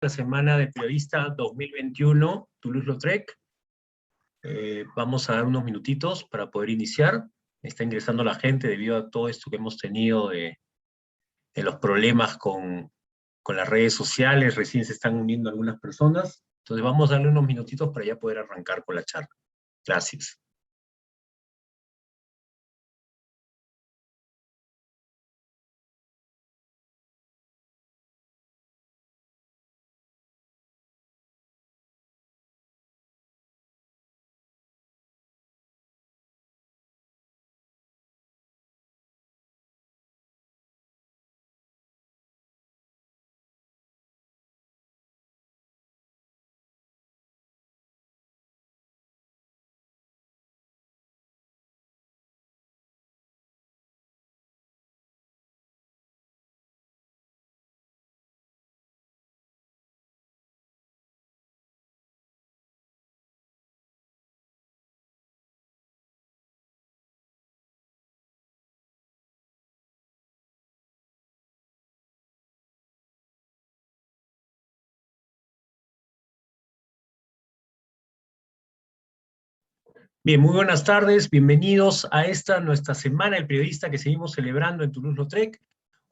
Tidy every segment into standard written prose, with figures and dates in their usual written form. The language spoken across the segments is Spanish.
la Semana del Periodista 2021, Toulouse-Lautrec. Vamos a dar unos minutitos para poder iniciar. Está ingresando la gente debido a todo esto que hemos tenido de los problemas con las redes sociales. Recién se están uniendo algunas personas. Entonces vamos a darle unos minutitos para ya poder arrancar con la charla. Gracias. Bien, muy buenas tardes, bienvenidos a esta nuestra Semana del Periodista que seguimos celebrando en Toulouse-Lautrec.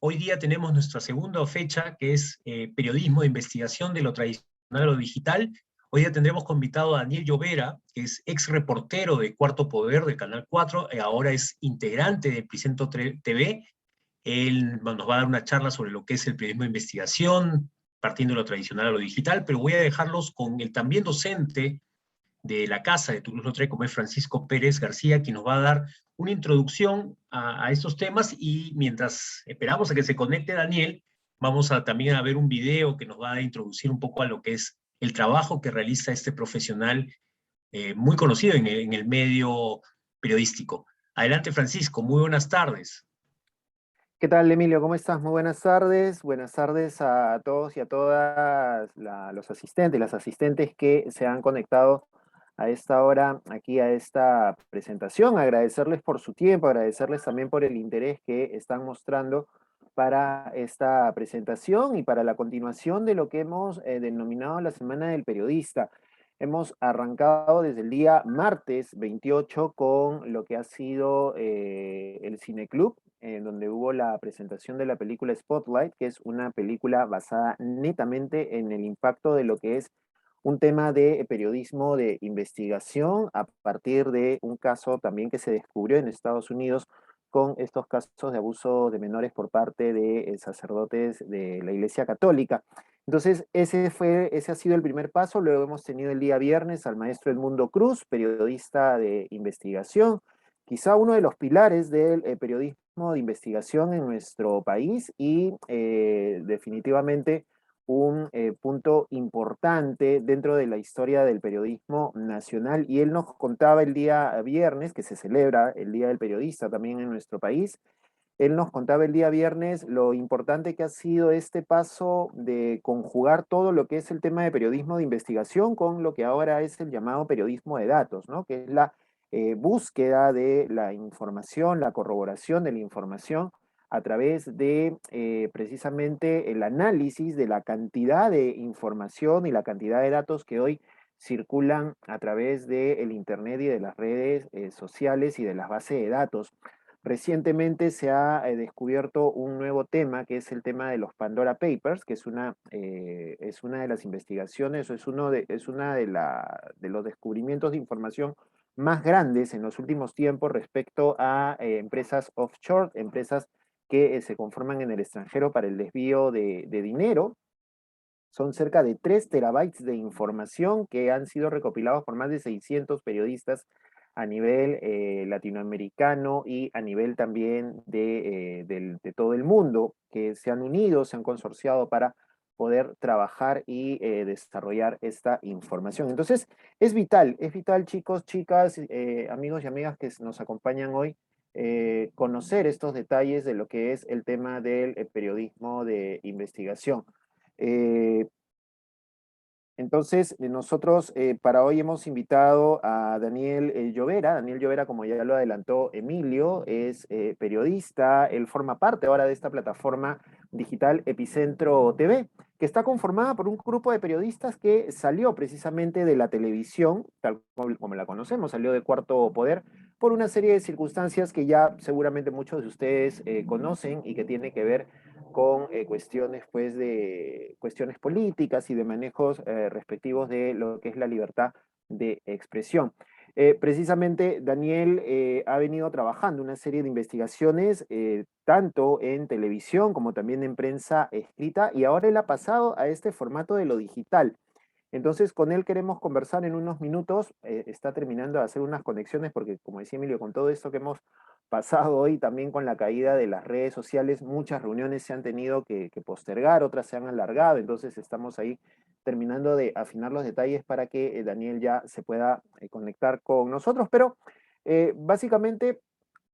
Hoy día tenemos nuestra segunda fecha, que es periodismo de investigación de lo tradicional a lo digital. Hoy día tendremos como invitado a Daniel Llovera, que es ex reportero de Cuarto Poder de Canal 4, ahora es integrante de Epicentro TV. Él nos va a dar una charla sobre lo que es el periodismo de investigación, partiendo de lo tradicional a lo digital, pero voy a dejarlos con el también docente de la Casa de Toulouse-Lautrec, como es Francisco Pérez García, quien nos va a dar una introducción a estos temas, y mientras esperamos a que se conecte Daniel, vamos a también a ver un video que nos va a introducir un poco a lo que es el trabajo que realiza este profesional muy conocido en el medio periodístico. Adelante, Francisco, muy buenas tardes. ¿Qué tal, Emilio? ¿Cómo estás? Muy buenas tardes. Buenas tardes a todos y a todas los asistentes, las asistentes que se han conectado a esta hora aquí a esta presentación. Agradecerles por su tiempo, agradecerles también por el interés que están mostrando para esta presentación y para la continuación de lo que hemos denominado la Semana del Periodista. Hemos arrancado desde el día martes 28 con lo que ha sido el Cineclub, en donde hubo la presentación de la película Spotlight, que es una película basada netamente en el impacto de lo que es un tema de periodismo de investigación a partir de un caso también que se descubrió en Estados Unidos con estos casos de abuso de menores por parte de sacerdotes de la Iglesia Católica. Entonces, ese ha sido el primer paso. Luego hemos tenido el día viernes al maestro Edmundo Cruz, periodista de investigación, quizá uno de los pilares del periodismo de investigación en nuestro país y definitivamente un punto importante dentro de la historia del periodismo nacional. Y él nos contaba el día viernes, que se celebra el Día del Periodista también en nuestro país, él nos contaba el día viernes lo importante que ha sido este paso de conjugar todo lo que es el tema de periodismo de investigación con lo que ahora es el llamado periodismo de datos, ¿no? Que es la búsqueda de la información, la corroboración de la información a través de precisamente el análisis de la cantidad de información y la cantidad de datos que hoy circulan a través del Internet y de las redes sociales y de las bases de datos. Recientemente se ha descubierto un nuevo tema, que es el tema de los Pandora Papers, que es una de las investigaciones, o es una de los descubrimientos de información más grandes en los últimos tiempos respecto a empresas offshore, empresas que se conforman en el extranjero para el desvío de dinero. Son cerca de 3 terabytes de información que han sido recopilados por más de 600 periodistas a nivel latinoamericano y a nivel también de todo el mundo, que se han unido, se han consorciado para poder trabajar y desarrollar esta información. Entonces, es vital, chicos, chicas, amigos y amigas que nos acompañan hoy, conocer estos detalles de lo que es el tema del periodismo de investigación. Eh, entonces, nosotros para hoy hemos invitado a Daniel Llovera. Daniel Llovera, como ya lo adelantó Emilio, es periodista. Él forma parte ahora de esta plataforma digital Epicentro TV, que está conformada por un grupo de periodistas que salió precisamente de la televisión, tal como la conocemos, salió de Cuarto Poder, por una serie de circunstancias que ya seguramente muchos de ustedes conocen y que tiene que ver con cuestiones, pues, de cuestiones políticas y de manejos respectivos de lo que es la libertad de expresión. Precisamente Daniel ha venido trabajando una serie de investigaciones, tanto en televisión como también en prensa escrita, y ahora él ha pasado a este formato de lo digital. Entonces, con él queremos conversar en unos minutos. Está terminando de hacer unas conexiones porque, como decía Emilio, con todo esto que hemos pasado hoy, también con la caída de las redes sociales, muchas reuniones se han tenido que postergar, otras se han alargado. Entonces, estamos ahí terminando de afinar los detalles para que Daniel ya se pueda conectar con nosotros. Pero básicamente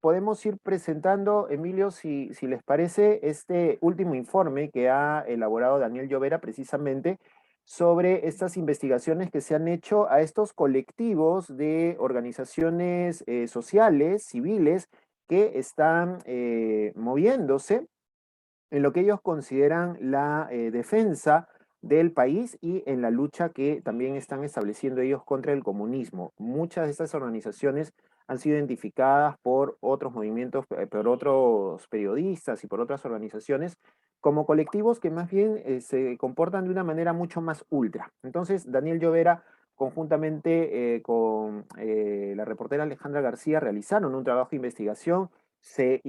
podemos ir presentando, Emilio, si les parece, este último informe que ha elaborado Daniel Llovera precisamente sobre estas investigaciones que se han hecho a estos colectivos de organizaciones sociales, civiles, que están moviéndose en lo que ellos consideran la defensa del país y en la lucha que también están estableciendo ellos contra el comunismo. Muchas de estas organizaciones han sido identificadas por otros movimientos, por otros periodistas y por otras organizaciones como colectivos que más bien se comportan de una manera mucho más ultra. Entonces, Daniel Llovera, conjuntamente con la reportera Alejandra García, realizaron un trabajo de investigación, se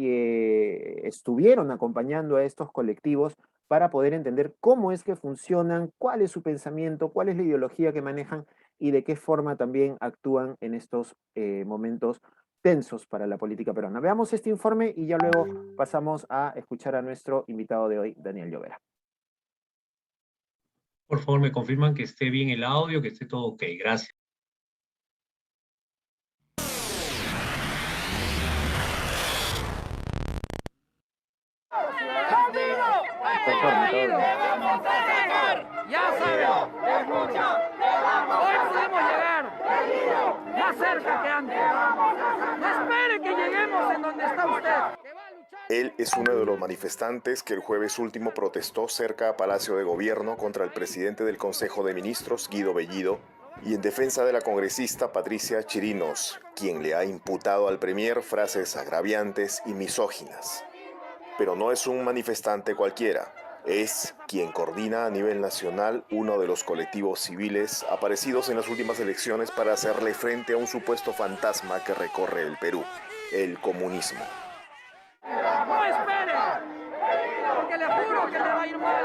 estuvieron acompañando a estos colectivos para poder entender cómo es que funcionan, cuál es su pensamiento, cuál es la ideología que manejan y de qué forma también actúan en estos momentos tensos para la política peruana. Veamos este informe y ya luego pasamos a escuchar a nuestro invitado de hoy, Daniel Llovera. Por favor, me confirman que esté bien el audio, que esté todo ok. Gracias. Ya saben, hoy podemos llegar más cerca que antes. No espere que lleguemos en donde está usted. Él es uno de los manifestantes que el jueves último protestó cerca a Palacio de Gobierno contra el presidente del Consejo de Ministros, Guido Bellido, y en defensa de la congresista Patricia Chirinos, quien le ha imputado al premier frases agraviantes y misóginas. Pero no es un manifestante cualquiera. Es quien coordina a nivel nacional uno de los colectivos civiles aparecidos en las últimas elecciones para hacerle frente a un supuesto fantasma que recorre el Perú, el comunismo. No espere, porque le juro que le va a ir mal.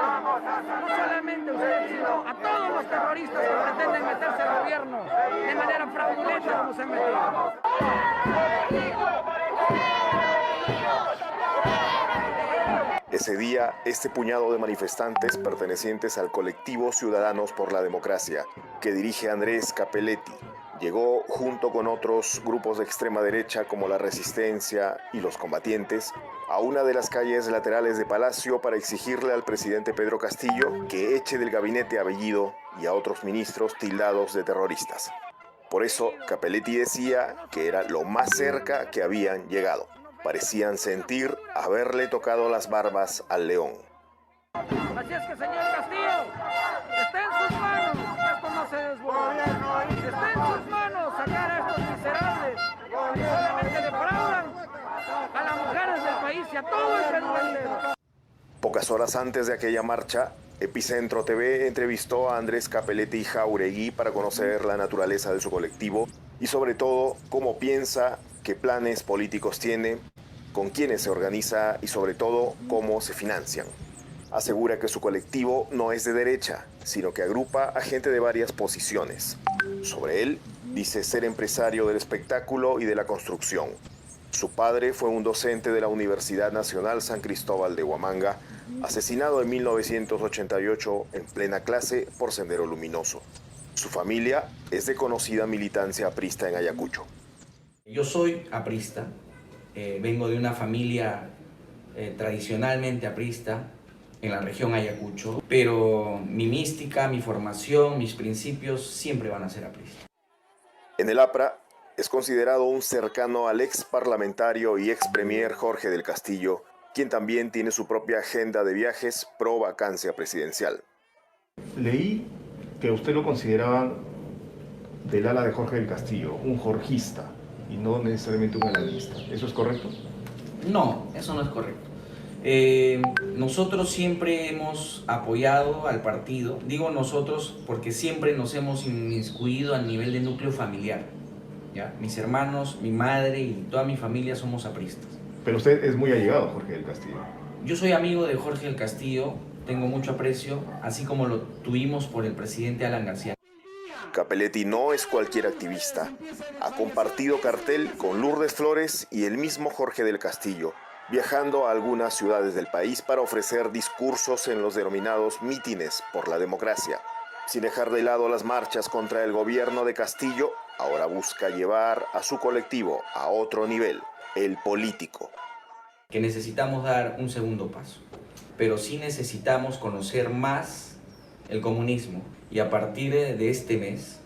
No solamente a usted, sino a todos los terroristas que pretenden meterse al gobierno de manera fraudulenta como se han metido. Ese día, este puñado de manifestantes pertenecientes al colectivo Ciudadanos por la Democracia, que dirige Andrés Capelletti, llegó junto con otros grupos de extrema derecha como la Resistencia y los Combatientes a una de las calles laterales de Palacio para exigirle al presidente Pedro Castillo que eche del gabinete a Bellido y a otros ministros tildados de terroristas. Por eso, Capelletti decía que era lo más cerca que habían llegado. Parecían sentir haberle tocado las barbas al león. Así es que, señor Castillo, está en sus manos que esto no se desborde. Está en sus manos sacar a estos miserables que solamente defraudan a las mujeres del país y a todo el Perú entero. Pocas horas antes de aquella marcha, Epicentro TV entrevistó a Andrés Capelletti Jauregui para conocer la naturaleza de su colectivo y sobre todo cómo piensa, qué planes políticos tiene, con quiénes se organiza y sobre todo cómo se financian. Asegura que su colectivo no es de derecha, sino que agrupa a gente de varias posiciones. Sobre él, dice ser empresario del espectáculo y de la construcción. Su padre fue un docente de la Universidad Nacional San Cristóbal de Huamanga, asesinado en 1988 en plena clase por Sendero Luminoso. Su familia es de conocida militancia aprista en Ayacucho. Yo soy aprista, vengo de una familia tradicionalmente aprista en la región Ayacucho, pero mi mística, mi formación, mis principios siempre van a ser apristas. En el APRA es considerado un cercano al ex parlamentario y ex premier Jorge del Castillo, quien también tiene su propia agenda de viajes pro vacancia presidencial. Leí que usted lo consideraba del ala de Jorge del Castillo, un jorgista y no necesariamente un alanista. ¿Eso es correcto? No, eso no es correcto. Nosotros siempre hemos apoyado al partido, digo nosotros porque siempre nos hemos inmiscuido a nivel de núcleo familiar, ¿ya? Mis hermanos, mi madre y toda mi familia somos apristas. Pero usted es muy allegado a Jorge del Castillo. Yo soy amigo de Jorge del Castillo, tengo mucho aprecio, así como lo tuvimos por el presidente Alan García. Cappelletti no es cualquier activista. Ha compartido cartel con Lourdes Flores y el mismo Jorge del Castillo, viajando a algunas ciudades del país para ofrecer discursos en los denominados mítines por la democracia. Sin dejar de lado las marchas contra el gobierno de Castillo, ahora busca llevar a su colectivo a otro nivel, el político. Que necesitamos dar un segundo paso, pero sí necesitamos conocer más el comunismo y a partir de este mes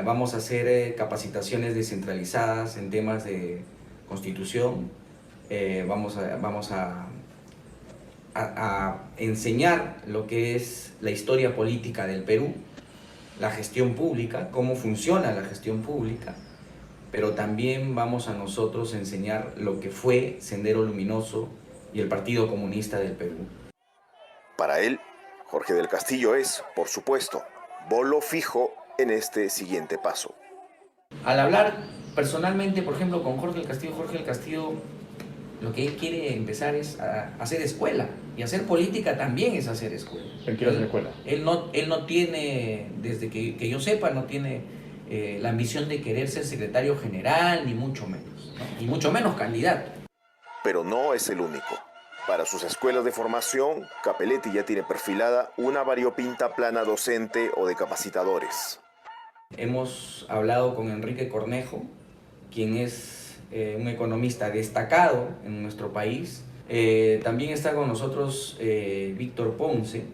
vamos a hacer capacitaciones descentralizadas en temas de constitución. Vamos a enseñar lo que es la historia política del Perú, la gestión pública, cómo funciona la gestión pública, pero también vamos a nosotros a enseñar lo que fue Sendero Luminoso y el Partido Comunista del Perú. Para él, Jorge del Castillo es, por supuesto, bolo fijo en este siguiente paso. Al hablar personalmente, por ejemplo, con Jorge del Castillo, lo que él quiere empezar es a hacer escuela, y hacer política también es hacer escuela. Él quiere hacer escuela. Él no tiene, desde que yo sepa, no tiene la ambición de querer ser secretario general, ni mucho menos, ¿no? Y mucho menos candidato. Pero no es el único. Para sus escuelas de formación, Cappelletti ya tiene perfilada una variopinta plana docente o de capacitadores. Hemos hablado con Enrique Cornejo, quien es un economista destacado en nuestro país. También está con nosotros Víctor Ponce,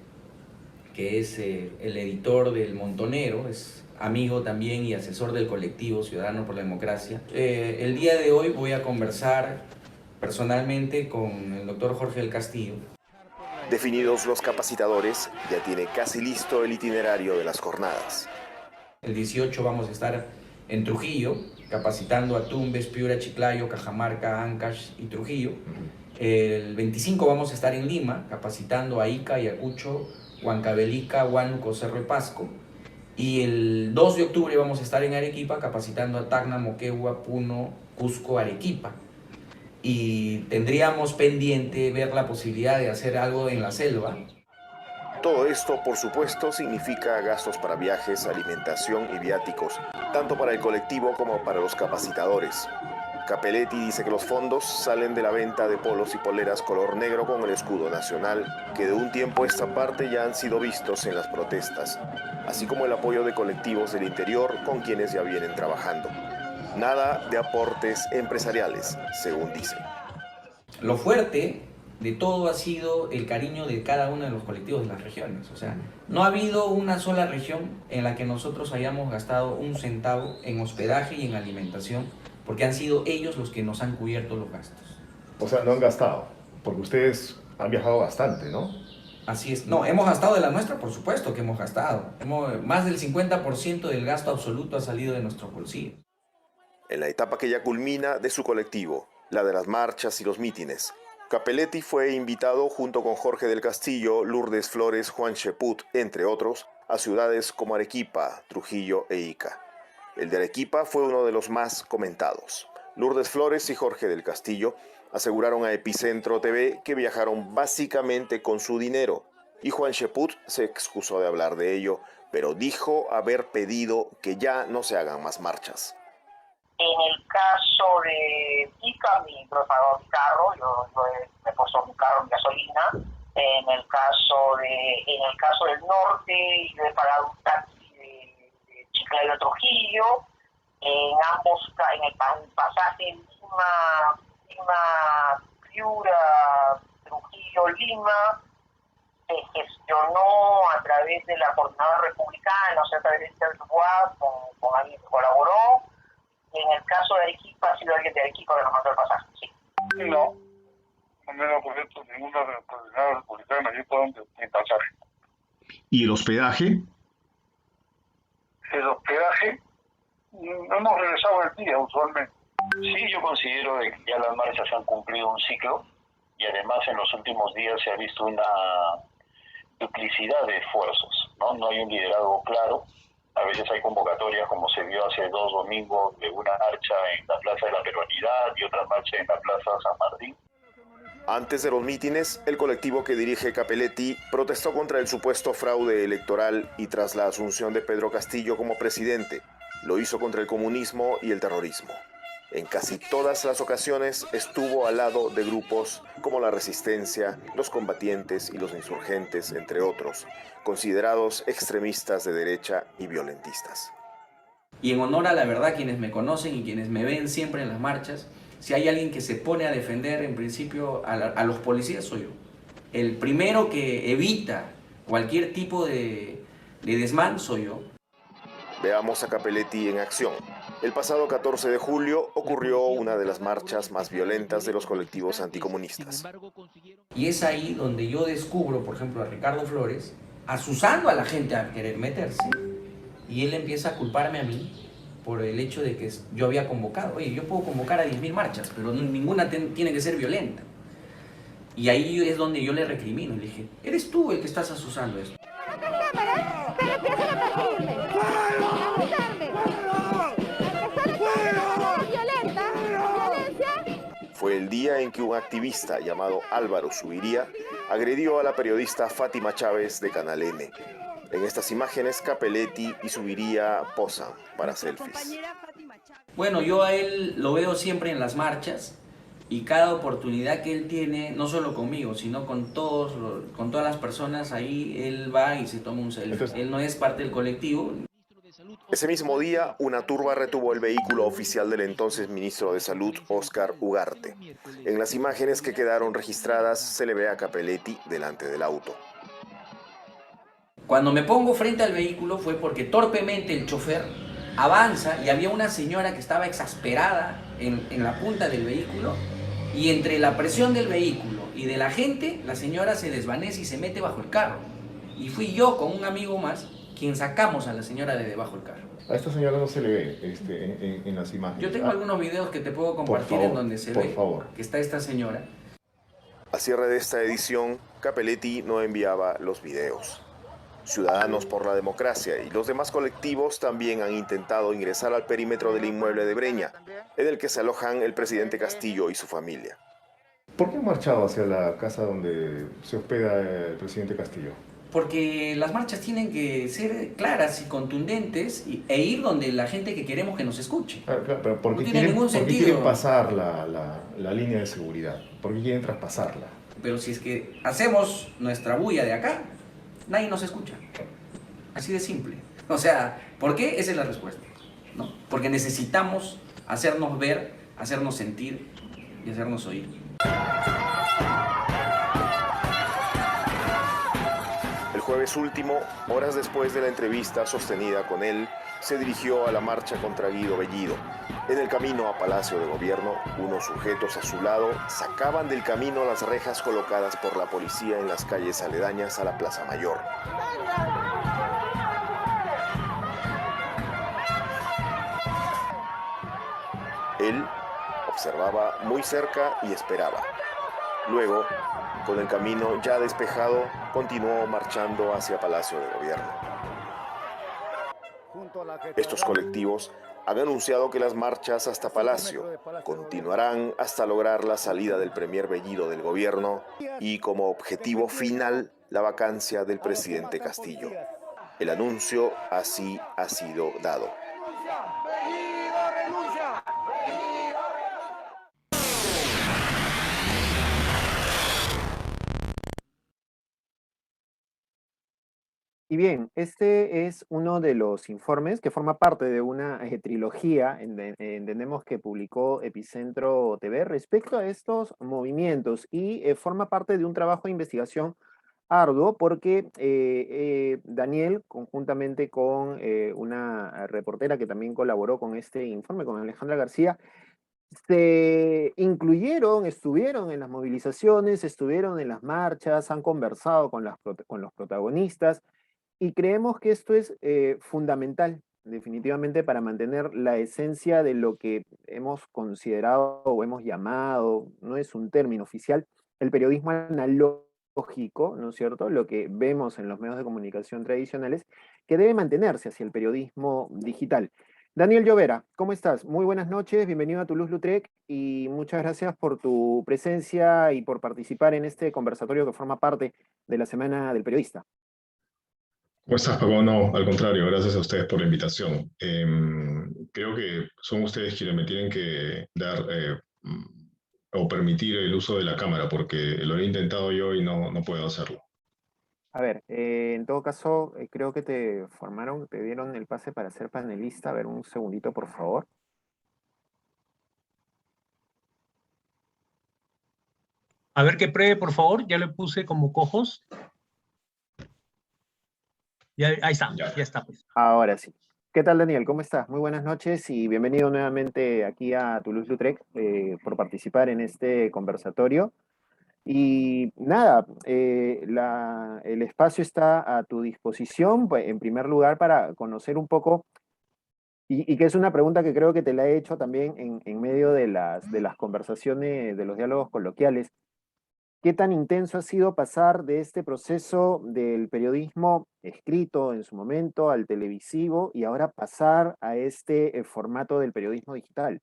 que es el editor del Montonero, es amigo también y asesor del colectivo Ciudadanos por la Democracia. El día de hoy voy a conversar personalmente con el doctor Jorge del Castillo. Definidos los capacitadores, ya tiene casi listo el itinerario de las jornadas. El 18 vamos a estar en Trujillo, capacitando a Tumbes, Piura, Chiclayo, Cajamarca, Ancash y Trujillo. El 25 vamos a estar en Lima, capacitando a Ica, Ayacucho, Huancavelica, Huánuco, Cerro y Pasco. Y el 2 de octubre vamos a estar en Arequipa, capacitando a Tacna, Moquegua, Puno, Cusco, Arequipa. Y tendríamos pendiente ver la posibilidad de hacer algo en la selva. Todo esto, por supuesto, significa gastos para viajes, alimentación y viáticos, tanto para el colectivo como para los capacitadores. Cappelletti dice que los fondos salen de la venta de polos y poleras color negro con el escudo nacional, que de un tiempo a esta parte ya han sido vistos en las protestas, así como el apoyo de colectivos del interior con quienes ya vienen trabajando. Nada de aportes empresariales, según dice. Lo fuerte de todo ha sido el cariño de cada uno de los colectivos de las regiones. O sea, no ha habido una sola región en la que nosotros hayamos gastado un centavo en hospedaje y en alimentación, porque han sido ellos los que nos han cubierto los gastos. O sea, no han gastado, porque ustedes han viajado bastante, ¿no? Así es. No, hemos gastado de la nuestra, por supuesto que hemos gastado. Más del 50% del gasto absoluto ha salido de nuestros bolsillos. En la etapa que ya culmina de su colectivo, la de las marchas y los mítines, Cappelletti fue invitado junto con Jorge del Castillo, Lourdes Flores, Juan Cheput, entre otros, a ciudades como Arequipa, Trujillo e Ica. El de Arequipa fue uno de los más comentados. Lourdes Flores y Jorge del Castillo aseguraron a Epicentro TV que viajaron básicamente con su dinero, y Juan Cheput se excusó de hablar de ello, pero dijo haber pedido que ya no se hagan más marchas. En el caso de Ica, yo he pagado mi carro, me he puesto mi carro en gasolina. En el caso del norte, yo he pagado un taxi de Chiclayo a Trujillo. En el pasaje Lima, Piura, Trujillo, Lima, se gestionó a través de la Coordinadora Republicana, o sea, a través de Interwap, con alguien que colaboró. En el caso de Arequipa, ha sido alguien de Arequipa que nos mandó el pasaje, sí. No. No me han puesto ninguna coordinada republicana allí por donde mi pasaje. ¿Y el hospedaje? El hospedaje, no hemos regresado el día usualmente. Sí, yo considero que ya las marchas han cumplido un ciclo y además en los últimos días se ha visto una duplicidad de esfuerzos, ¿no? No hay un liderazgo claro. A veces hay convocatorias, como se vio hace 2 domingos, de una marcha en la Plaza de la Peruanidad y otra marcha en la Plaza San Martín. Antes de los mítines, el colectivo que dirige Cappelletti protestó contra el supuesto fraude electoral y tras la asunción de Pedro Castillo como presidente, lo hizo contra el comunismo y el terrorismo. En casi todas las ocasiones estuvo al lado de grupos como la Resistencia, los Combatientes y los Insurgentes, entre otros, considerados extremistas de derecha y violentistas. Y en honor a la verdad, quienes me conocen y quienes me ven siempre en las marchas, si hay alguien que se pone a defender en principio a los policías, soy yo. El primero que evita cualquier tipo de desmán soy yo. Veamos a Cappelletti en acción. El pasado 14 de julio ocurrió una de las marchas más violentas de los colectivos anticomunistas. Y es ahí donde yo descubro, por ejemplo, a Ricardo Flores, asusando a la gente a querer meterse. Y él empieza a culparme a mí por el hecho de que yo había convocado. Oye, yo puedo convocar a 10.000 marchas, pero ninguna tiene que ser violenta. Y ahí es donde yo le recrimino. Le dije, eres tú el que estás asusando esto. Pero empiezan a perseguirme, a gritarme, violencia. Fue el día en que un activista llamado Álvaro Subiría agredió a la periodista Fátima Chávez de Canal N. En estas imágenes, Cappelletti y Subiría posan para selfies. Bueno, yo a él lo veo siempre en las marchas y cada oportunidad que él tiene, no solo conmigo, sino con todas las personas, ahí él va y se toma un selfie. Entonces, él no es parte del colectivo. Ese mismo día, una turba retuvo el vehículo oficial del entonces ministro de Salud, Óscar Ugarte. En las imágenes que quedaron registradas, se le ve a Cappelletti delante del auto. Cuando me pongo frente al vehículo fue porque torpemente el chofer avanza y había una señora que estaba exasperada en la punta del vehículo y entre la presión del vehículo y de la gente, la señora se desvanece y se mete bajo el carro. Y fui yo con un amigo más quien sacamos a la señora de debajo del carro. A esta señora no se le ve en las imágenes. Yo tengo algunos videos que te puedo compartir en donde se ve que está esta señora. A cierre de esta edición, Cappelletti no enviaba los videos. Ciudadanos por la Democracia y los demás colectivos también han intentado ingresar al perímetro del inmueble de Breña, en el que se alojan el presidente Castillo y su familia. ¿Por qué han marchado hacia la casa donde se hospeda el presidente Castillo? Porque las marchas tienen que ser claras y contundentes e ir donde la gente que queremos que nos escuche. Claro, pero ¿por qué no tiene ningún ¿por qué sentido quieren pasar la línea de seguridad? ¿Por qué quieren traspasarla? Pero si es que hacemos nuestra bulla de acá, nadie nos escucha. Así de simple. O sea, ¿por qué? Esa es la respuesta, ¿no? Porque necesitamos hacernos ver, hacernos sentir y hacernos oír. El jueves último, horas después de la entrevista sostenida con él, se dirigió a la marcha contra Guido Bellido. En el camino a Palacio de Gobierno, unos sujetos a su lado sacaban del camino las rejas colocadas por la policía en las calles aledañas a la Plaza Mayor. Él observaba muy cerca y esperaba. Luego, con el camino ya despejado, continuó marchando hacia Palacio de Gobierno. Estos colectivos han anunciado que las marchas hasta Palacio continuarán hasta lograr la salida del premier Bellido del gobierno y como objetivo final la vacancia del presidente Castillo. El anuncio así ha sido dado. Y bien, este es uno de los informes que forma parte de una trilogía, entendemos que publicó Epicentro TV respecto a estos movimientos y forma parte de un trabajo de investigación arduo porque Daniel, conjuntamente con una reportera que también colaboró con este informe, con Alejandra García, se incluyeron, estuvieron en las movilizaciones, estuvieron en las marchas, han conversado con los protagonistas y creemos que esto es fundamental, definitivamente, para mantener la esencia de lo que hemos considerado o hemos llamado, no es un término oficial, el periodismo analógico, ¿no es cierto? Lo que vemos en los medios de comunicación tradicionales, que debe mantenerse hacia el periodismo digital. Daniel Llovera, ¿cómo estás? Muy buenas noches, bienvenido a Toulouse-Lautrec y muchas gracias por tu presencia y por participar en este conversatorio que forma parte de la Semana del Periodista. ¿Cómo estás, Paco? No, al contrario, gracias a ustedes por la invitación. Creo que son ustedes quienes me tienen que dar o permitir el uso de la cámara, porque lo he intentado yo y no puedo hacerlo. A ver, en todo caso, creo que te dieron el pase para ser panelista. A ver, un segundito, por favor. A ver que pruebe, por favor. Ya le puse como cojos. Ya, ahí está, ya está. Pues. Ahora sí. ¿Qué tal, Daniel? ¿Cómo estás? Muy buenas noches y bienvenido nuevamente aquí a Toulouse-Lautrec por participar en este conversatorio. Y nada, el espacio está a tu disposición, pues, en primer lugar, para conocer un poco, y que es una pregunta que creo que te la he hecho también en medio de las conversaciones, de los diálogos coloquiales. ¿Qué tan intenso ha sido pasar de este proceso del periodismo escrito en su momento al televisivo y ahora pasar a este formato del periodismo digital?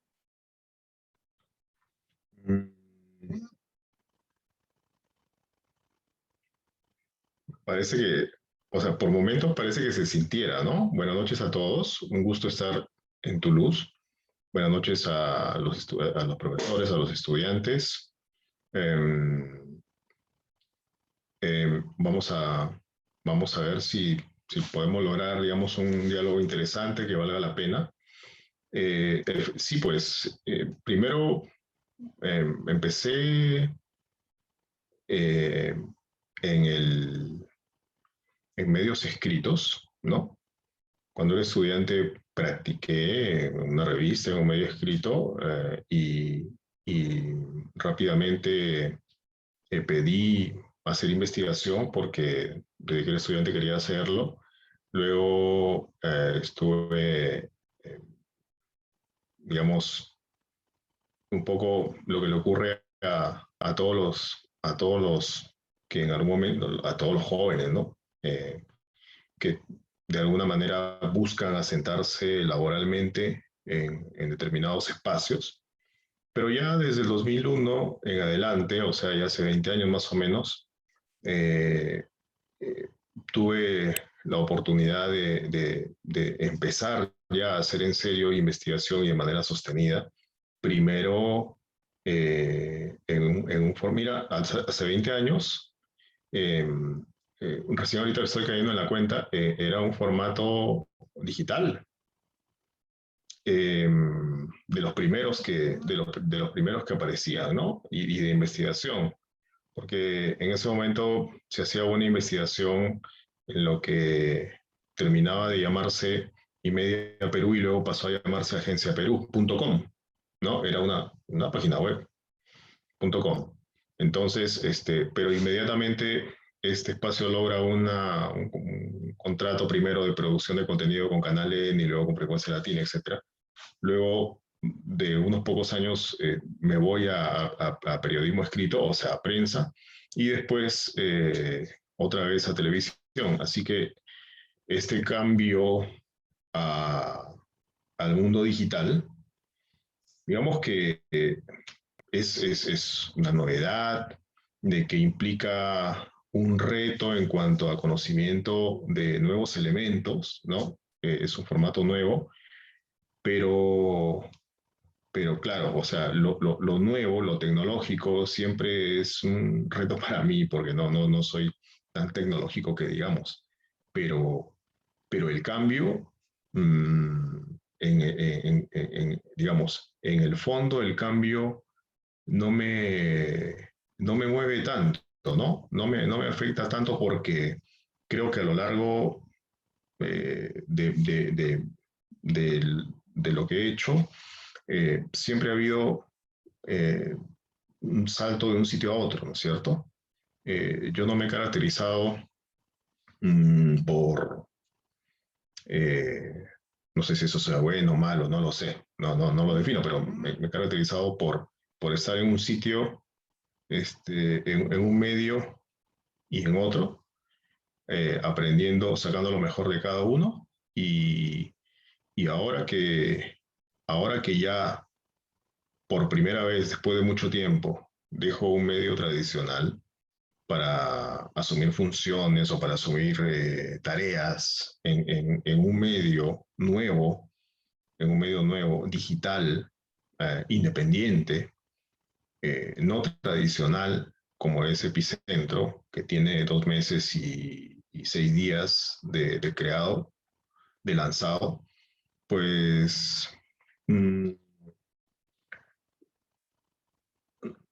Parece que, o sea, por momentos parece que se sintiera, ¿no? Buenas noches a todos, un gusto estar en Toulouse. Buenas noches a los profesores, a los estudiantes. Vamos a ver si podemos lograr, digamos, un diálogo interesante que valga la pena. Sí, pues, primero empecé en medios escritos, ¿no? Cuando era estudiante practiqué en una revista, en un medio escrito, y rápidamente pedí hacer investigación porque desde que era estudiante quería hacerlo. Luego estuve, digamos, un poco lo que le ocurre a todos los que en algún momento, a todos los jóvenes, ¿no? Que de alguna manera buscan asentarse laboralmente en determinados espacios. Pero ya desde el 2001 en adelante, o sea, ya hace 20 años más o menos, tuve la oportunidad de empezar ya a hacer en serio investigación y de manera sostenida. Primero, en un foro, mira, hace 20 años, recién ahorita estoy cayendo en la cuenta, era un formato digital. De los primeros que aparecían, ¿no? Y de investigación, porque en ese momento se hacía una investigación en lo que terminaba de llamarse Imedia Perú y luego pasó a llamarse agenciaperú.com, ¿no? Era una página web, .com. Entonces, pero inmediatamente este espacio logra un contrato primero de producción de contenido con Canal N y luego con Frecuencia Latina, etc. Luego de unos pocos años me voy a periodismo escrito, o sea, a prensa, y después otra vez a televisión. Así que este cambio al mundo digital, digamos que es una novedad, de que implica un reto en cuanto a conocimiento de nuevos elementos, ¿no? Es un formato nuevo, pero claro, o sea, lo nuevo, lo tecnológico, siempre es un reto para mí, porque no soy tan tecnológico que digamos. Pero el cambio, digamos, en el fondo, el cambio no me mueve tanto, ¿no? No me afecta tanto porque creo que a lo largo de lo que he hecho, siempre ha habido un salto de un sitio a otro, ¿no es cierto? Yo no me he caracterizado por, no sé si eso sea bueno o malo, no lo sé, no lo defino, pero me he caracterizado por estar en un sitio, en un medio y en otro, aprendiendo, sacando lo mejor de cada uno, y ahora que ya por primera vez después de mucho tiempo dejo un medio tradicional para asumir funciones o para asumir tareas en un medio nuevo, digital, independiente, no tradicional como es Epicentro, que tiene 2 meses y 6 días de creado, de lanzado, pues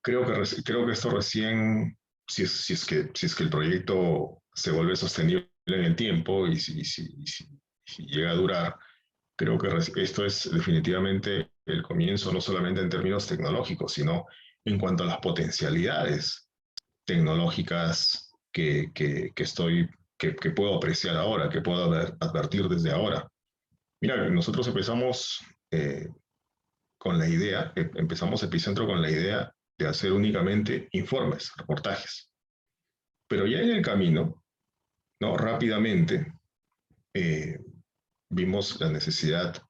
creo que esto recién, si es que el proyecto se vuelve sostenible en el tiempo y si llega a durar, creo que esto es definitivamente el comienzo, no solamente en términos tecnológicos, sino en cuanto a las potencialidades tecnológicas que puedo apreciar ahora, que puedo advertir desde ahora. Mira, nosotros empezamos empezamos Epicentro con la idea de hacer únicamente informes, reportajes. Pero ya en el camino, ¿no? Rápidamente, vimos la necesidad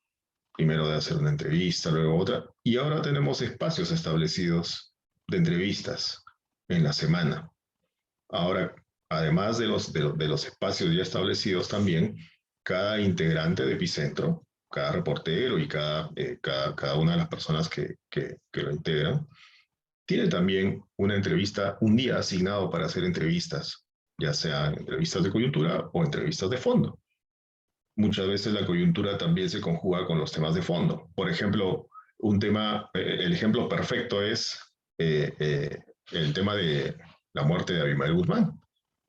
primero de hacer una entrevista, luego otra, y ahora tenemos espacios establecidos de entrevistas en la semana. Ahora, además de los espacios ya establecidos también, cada integrante de Epicentro, cada reportero y cada una de las personas que lo integran, tiene también una entrevista, un día asignado para hacer entrevistas, ya sean entrevistas de coyuntura o entrevistas de fondo. Muchas veces la coyuntura también se conjuga con los temas de fondo. Por ejemplo, el ejemplo perfecto es el tema de la muerte de Abimael Guzmán,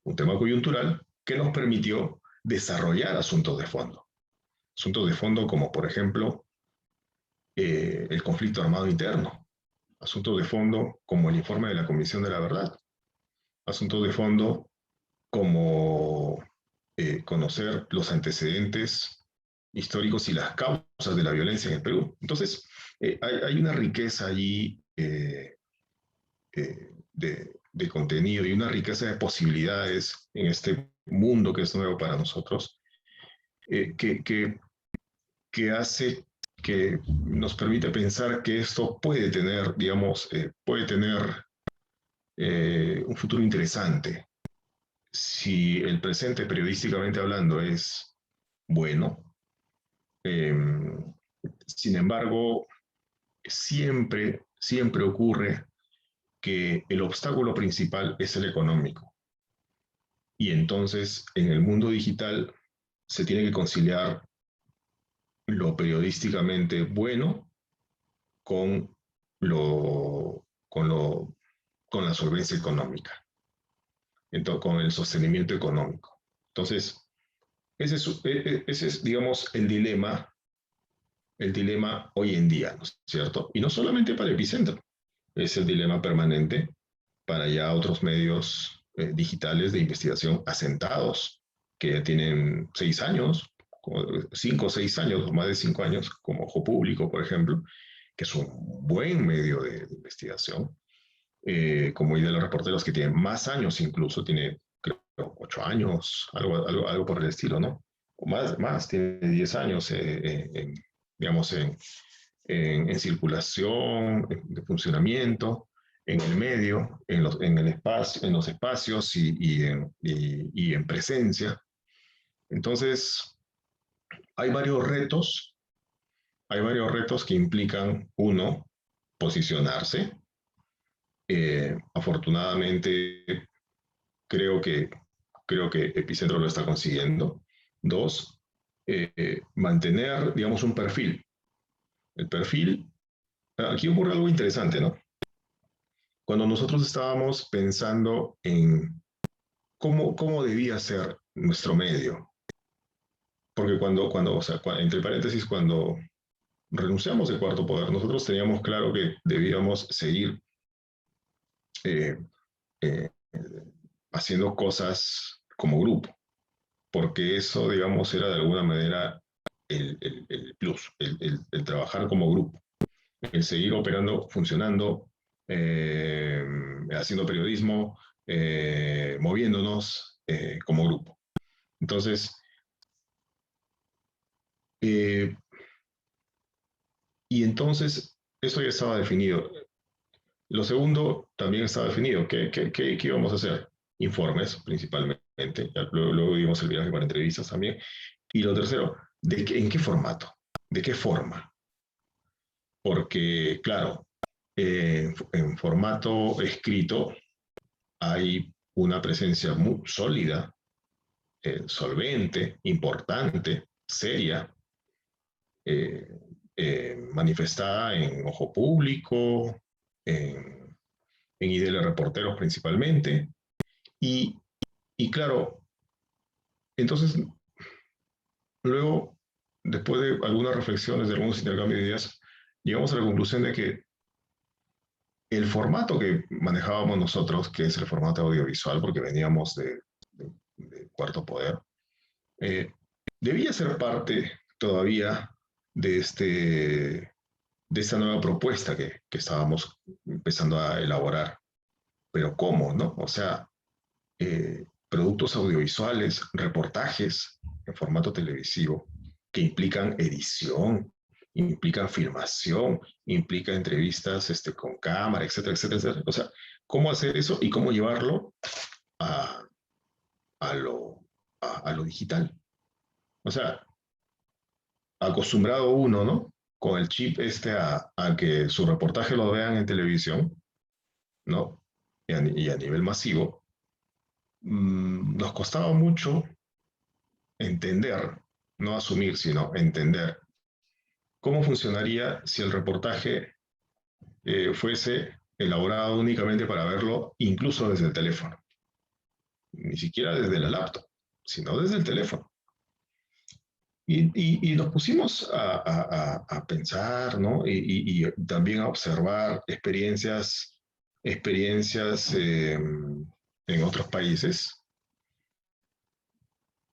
un tema coyuntural que nos permitió desarrollar asuntos de fondo. Asuntos de fondo como, por ejemplo, el conflicto armado interno. Asuntos de fondo como el informe de la Comisión de la Verdad. Asuntos de fondo como conocer los antecedentes históricos y las causas de la violencia en el Perú. Entonces, hay una riqueza allí de contenido y una riqueza de posibilidades en este mundo que es nuevo para nosotros, que hace que nos permite pensar que esto puede tener, digamos, un futuro interesante. Si el presente, periodísticamente hablando, es bueno, sin embargo, siempre ocurre que el obstáculo principal es el económico. Y entonces, en el mundo digital, se tiene que conciliar lo periodísticamente bueno con la solvencia económica, entonces, con el sostenimiento económico. Entonces, ese es, digamos, el dilema hoy en día, ¿no es cierto? Y no solamente para Epicentro, es el dilema permanente para ya otros medios digitales de investigación asentados, que ya tienen 6 años, 5 o 6 años, o más de 5 años, como Ojo Público, por ejemplo, que es un buen medio de investigación, como Idea de los Reporteros, que tiene más años incluso, tiene, creo, 8 años, algo por el estilo, ¿no? O más tiene 10 años, digamos, en circulación, de funcionamiento, en el medio, en los espacios y en presencia. Entonces, hay varios retos que implican, uno, posicionarse. Afortunadamente, creo que Epicentro lo está consiguiendo. 2, mantener, digamos, un perfil. El perfil, aquí ocurre algo interesante, ¿no? Cuando nosotros estábamos pensando en cómo debía ser nuestro medio, porque o sea, entre paréntesis, cuando renunciamos al cuarto poder, nosotros teníamos claro que debíamos seguir eh, eh, haciendo cosas como grupo, porque eso, digamos, era de alguna manera el plus, el trabajar como grupo, el seguir operando, funcionando, haciendo periodismo, moviéndonos como grupo. Entonces, y entonces eso ya estaba definido. Lo segundo también estaba definido. ¿Qué íbamos a hacer? Informes, principalmente. Luego dimos el viaje para entrevistas también. Y lo tercero, ¿en qué formato? ¿De qué forma? Porque, claro, en formato escrito hay una presencia muy sólida, solvente, importante, seria, manifestada en Ojo Público, en IDL Reporteros principalmente. Y claro, entonces, luego, después de algunas reflexiones, de algunos intercambios de ideas, llegamos a la conclusión de que el formato que manejábamos nosotros, que es el formato audiovisual, porque veníamos de Cuarto Poder, debía ser parte todavía de, de esta nueva propuesta que estábamos empezando a elaborar. Pero ¿cómo, no? O sea, productos audiovisuales, reportajes en formato televisivo que implican edición, implican filmación, implican entrevistas con cámara, etcétera, etcétera, etcétera. O sea, ¿cómo hacer eso y cómo llevarlo a lo digital? O sea, acostumbrado uno, ¿no? Con el chip a que su reportaje lo vean en televisión, ¿no? Y a nivel masivo, nos costaba mucho entender, no asumir, sino entender cómo funcionaría si el reportaje fuese elaborado únicamente para verlo incluso desde el teléfono. Ni siquiera desde la laptop, sino desde el teléfono. Y nos pusimos a pensar, ¿no? Y también a observar experiencias en otros países.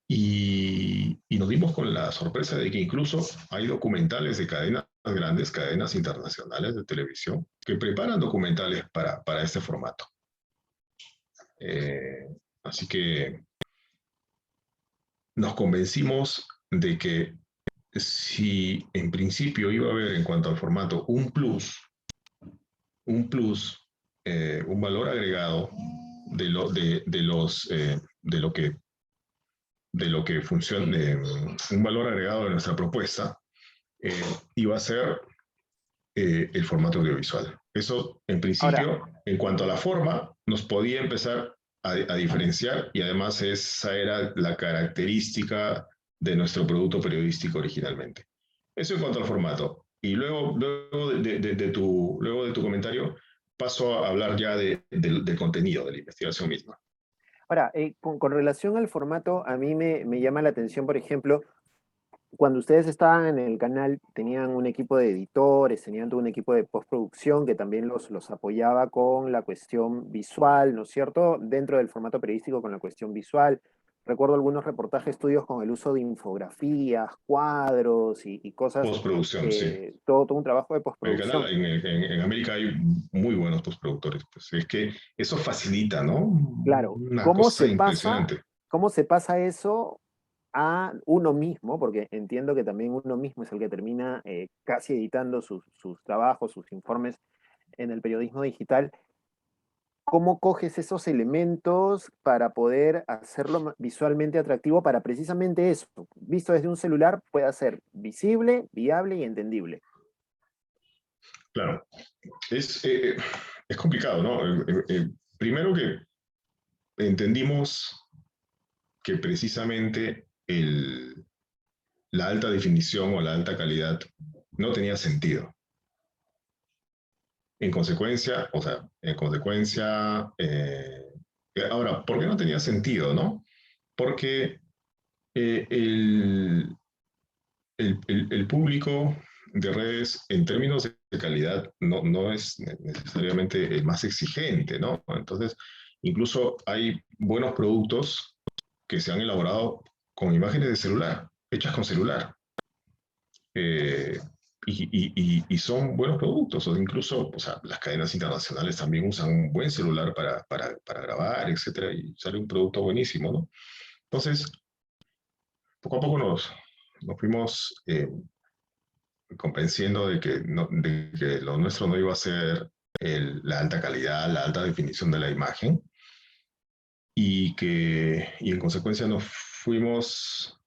Y nos dimos con la sorpresa de que incluso hay documentales de cadenas grandes, cadenas internacionales de televisión, que preparan documentales para este formato. Así que nos convencimos de que si en principio iba a haber en cuanto al formato un valor agregado de lo que funciona, un valor agregado de nuestra propuesta, iba a ser el formato audiovisual. Eso, en principio, ahora, en cuanto a la forma, nos podía empezar a diferenciar, y además esa era la característica de nuestro producto periodístico originalmente. Eso en cuanto al formato. Y luego de tu comentario, paso a hablar ya del contenido, de la investigación misma. Ahora, con relación al formato, a mí me llama la atención, por ejemplo, cuando ustedes estaban en el canal, tenían un equipo de editores, tenían todo un equipo de postproducción que también los apoyaba con la cuestión visual, ¿no es cierto? Dentro del formato periodístico con la cuestión visual. Recuerdo algunos reportajes tuyos con el uso de infografías, cuadros y cosas. Postproducción, sí. Todo un trabajo de postproducción. En América hay muy buenos postproductores. Pues es que eso facilita, ¿no? Claro. Una cosa impresionante. ¿Cómo se pasa eso a uno mismo? Porque entiendo que también uno mismo es el que termina casi editando sus trabajos, sus informes en el periodismo digital. ¿Cómo coges esos elementos para poder hacerlo visualmente atractivo para precisamente eso? Visto desde un celular, pueda ser visible, viable y entendible. Claro. Es complicado, ¿no? Primero que entendimos que precisamente la alta definición o la alta calidad no tenía sentido. En consecuencia, ahora, ¿por qué no tenía sentido, no? Porque el público de redes, en términos de calidad, no es necesariamente el más exigente, ¿no? Entonces, incluso hay buenos productos que se han elaborado con imágenes de celular, hechas con celular. Y son buenos productos, o incluso, o sea, las cadenas internacionales también usan un buen celular para grabar, etcétera, y sale un producto buenísimo, ¿no? Entonces, poco a poco nos fuimos convenciendo de que lo nuestro no iba a ser la alta calidad, la alta definición de la imagen, y en consecuencia nos fuimos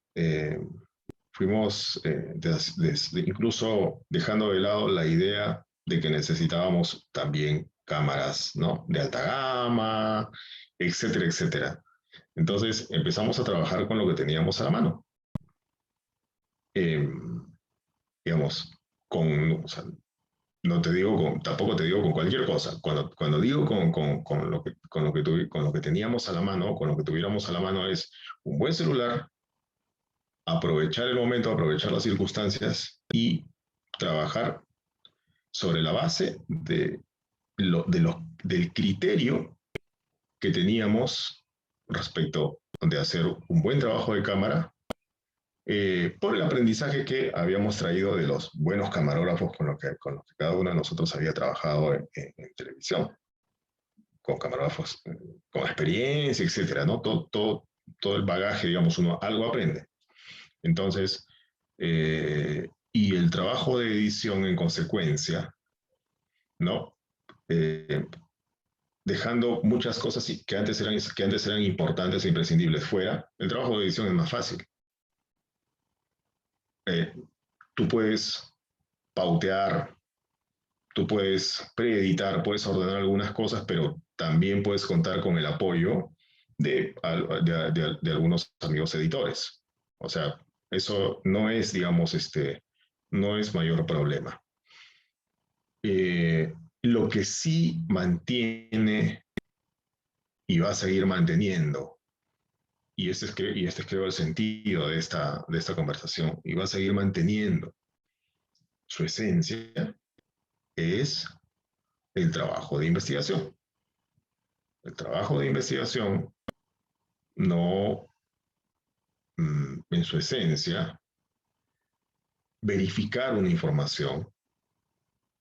incluso dejando de lado la idea de que necesitábamos también cámaras, ¿no? De alta gama, etcétera, etcétera. Entonces empezamos a trabajar con lo que teníamos a la mano. Digamos, o sea, no te digo tampoco te digo con cualquier cosa. Cuando digo con lo que teníamos a la mano, con lo que tuviéramos a la mano, es un buen celular, aprovechar el momento, aprovechar las circunstancias y trabajar sobre la base del criterio que teníamos respecto de hacer un buen trabajo de cámara, por el aprendizaje que habíamos traído de los buenos camarógrafos con los que cada uno de nosotros había trabajado en televisión, con camarógrafos con experiencia, etcétera, ¿no? Todo el bagaje, digamos, uno algo aprende. Entonces, y el trabajo de edición en consecuencia, ¿no? Dejando muchas cosas que antes eran importantes e imprescindibles fuera, el trabajo de edición es más fácil. Tú puedes pautear, tú puedes preeditar, puedes ordenar algunas cosas, pero también puedes contar con el apoyo de algunos amigos editores. O sea, eso no es, digamos, no es mayor problema. Lo que sí mantiene y va a seguir manteniendo, y este es creo el sentido de esta conversación, y va a seguir manteniendo su esencia, es el trabajo de investigación. El trabajo de investigación no, en su esencia, verificar una información,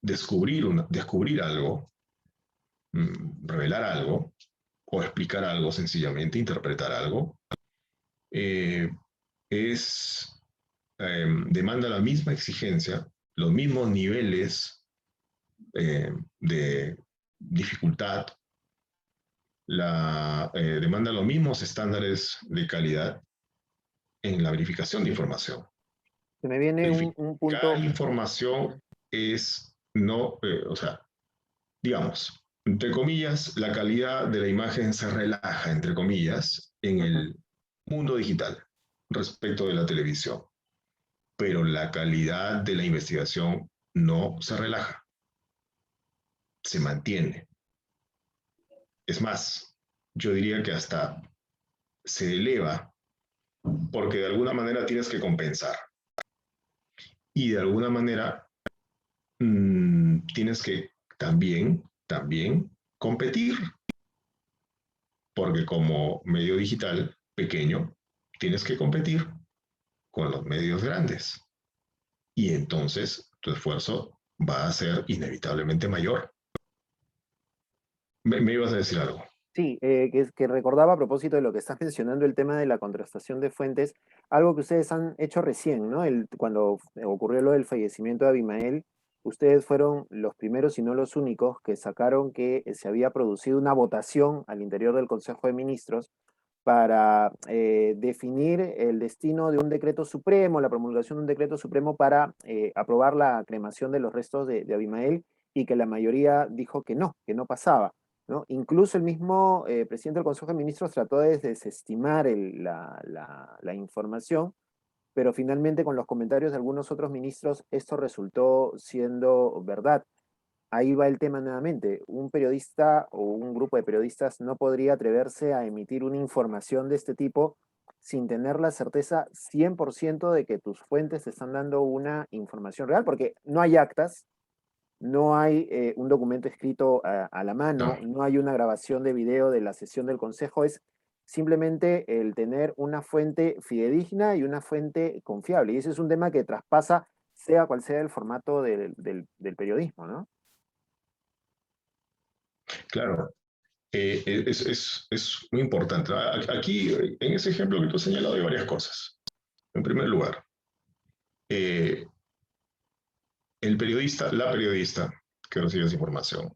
descubrir algo, revelar algo, o explicar algo sencillamente, interpretar algo, demanda la misma exigencia, los mismos niveles de dificultad, demanda los mismos estándares de calidad en la verificación de información. Se me viene un punto. Cada información es o sea, digamos, entre comillas, la calidad de la imagen se relaja, entre comillas, en el mundo digital respecto de la televisión, pero la calidad de la investigación no se relaja, se mantiene. Es más, yo diría que hasta se eleva, porque de alguna manera tienes que compensar. Y de alguna manera tienes que también competir, porque como medio digital pequeño, tienes que competir con los medios grandes. Y entonces tu esfuerzo va a ser inevitablemente mayor. ¿Me ibas a decir algo? Sí, que recordaba a propósito de lo que estás mencionando, el tema de la contrastación de fuentes, algo que ustedes han hecho recién, ¿no? Cuando ocurrió lo del fallecimiento de Abimael, ustedes fueron los primeros y no los únicos que sacaron que se había producido una votación al interior del Consejo de Ministros para definir el destino de un decreto supremo, la promulgación de un decreto supremo para aprobar la cremación de los restos de Abimael, y que la mayoría dijo que no pasaba, ¿no? Incluso el mismo presidente del Consejo de Ministros trató de desestimar la información, pero finalmente con los comentarios de algunos otros ministros esto resultó siendo verdad. Ahí va el tema nuevamente. Un periodista o un grupo de periodistas no podría atreverse a emitir una información de este tipo sin tener la certeza 100% de que tus fuentes te están dando una información real, porque no hay actas, no hay un documento escrito a la mano, no hay una grabación de video de la sesión del consejo, es simplemente el tener una fuente fidedigna y una fuente confiable. Y ese es un tema que traspasa, sea cual sea el formato del periodismo, ¿no? Claro, es muy importante. Aquí, en ese ejemplo que tú has señalado, hay varias cosas. En primer lugar, el periodista, la periodista que recibe esa información,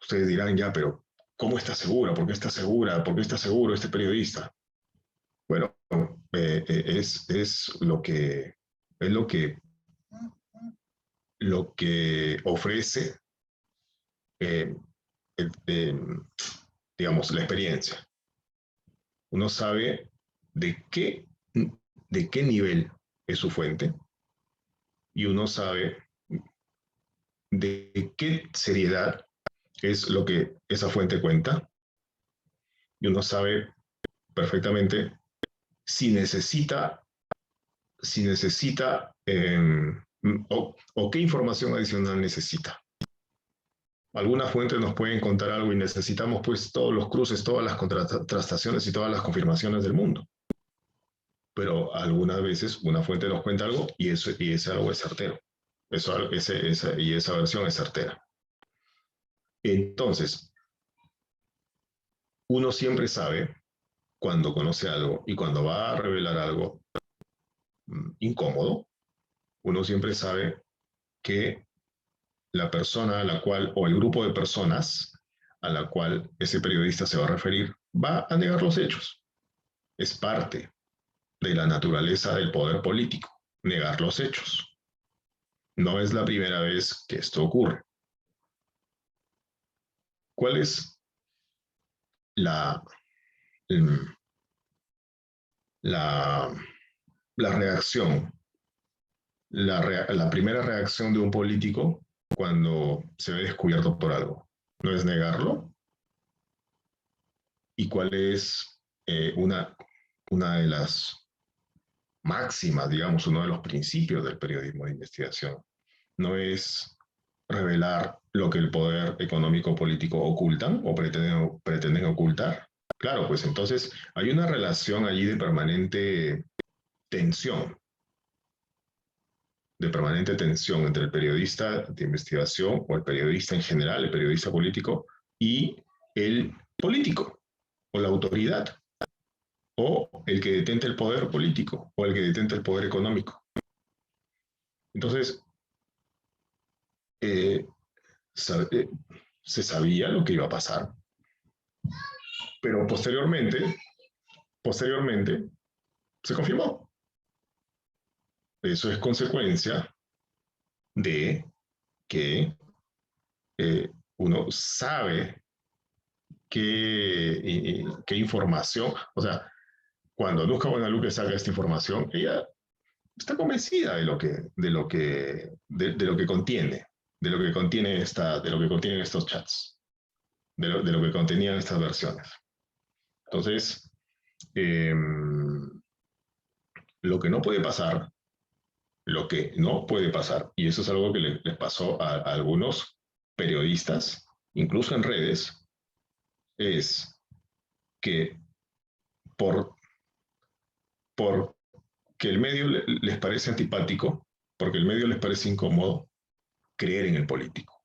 ustedes dirán, ya, pero ¿cómo está segura? ¿Por qué está segura? ¿Por qué está seguro este periodista? Bueno, es lo que ofrece, eh, eh, digamos, la experiencia. Uno sabe de qué nivel es su fuente y uno sabe de qué seriedad es lo que esa fuente cuenta y uno sabe perfectamente si necesita o qué información adicional necesita. Algunas fuentes nos pueden contar algo y necesitamos pues todos los cruces, todas las contrastaciones y todas las confirmaciones del mundo. Pero algunas veces una fuente nos cuenta algo y ese algo es certero. Y esa versión es certera. Entonces, uno siempre sabe cuando conoce algo y cuando va a revelar algo incómodo, uno siempre sabe que la persona a la cual, o el grupo de personas a la cual ese periodista se va a referir, va a negar los hechos. Es parte de la naturaleza del poder político, negar los hechos. No es la primera vez que esto ocurre. ¿Cuál es la reacción? La primera reacción de un político cuando se ve descubierto por algo, ¿no es negarlo? ¿Y cuál es una de las máximas, digamos, uno de los principios del periodismo de investigación? ¿No es revelar lo que el poder económico político ocultan o pretenden ocultar? Claro, pues entonces hay una relación allí de permanente tensión entre el periodista de investigación o el periodista en general, el periodista político y el político o la autoridad o el que detenta el poder político o el que detenta el poder económico. Entonces, se sabía lo que iba a pasar, pero posteriormente se confirmó. Eso es consecuencia de que uno sabe qué información, o sea, cuando Luzca Guadalupe saca esta información, ella está convencida de lo que contiene, de lo que contienen estos chats, de lo que contenían estas versiones. Entonces, lo que no puede pasar, y eso es algo que les pasó a algunos periodistas, incluso en redes, es que por que el medio les parece antipático, porque el medio les parece incómodo, creer en el político.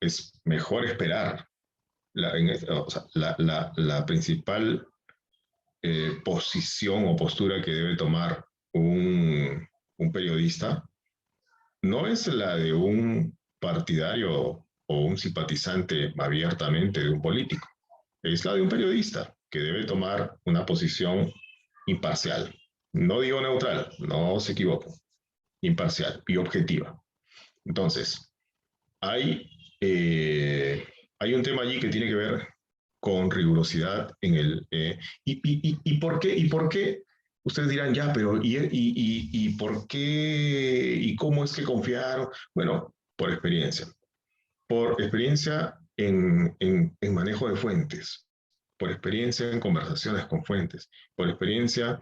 Es mejor esperar. La principal posición o postura que debe tomar un periodista no es la de un partidario o un simpatizante abiertamente de un político, es la de un periodista que debe tomar una posición imparcial. No digo neutral, no se equivoquen, imparcial y objetiva. Entonces, hay un tema allí que tiene que ver con rigurosidad en el... ¿Y por qué? Ustedes dirán, ya, pero ¿y por qué? ¿Y cómo es que confiaron? Bueno, por experiencia. Por experiencia en manejo de fuentes, por experiencia en conversaciones con fuentes, por experiencia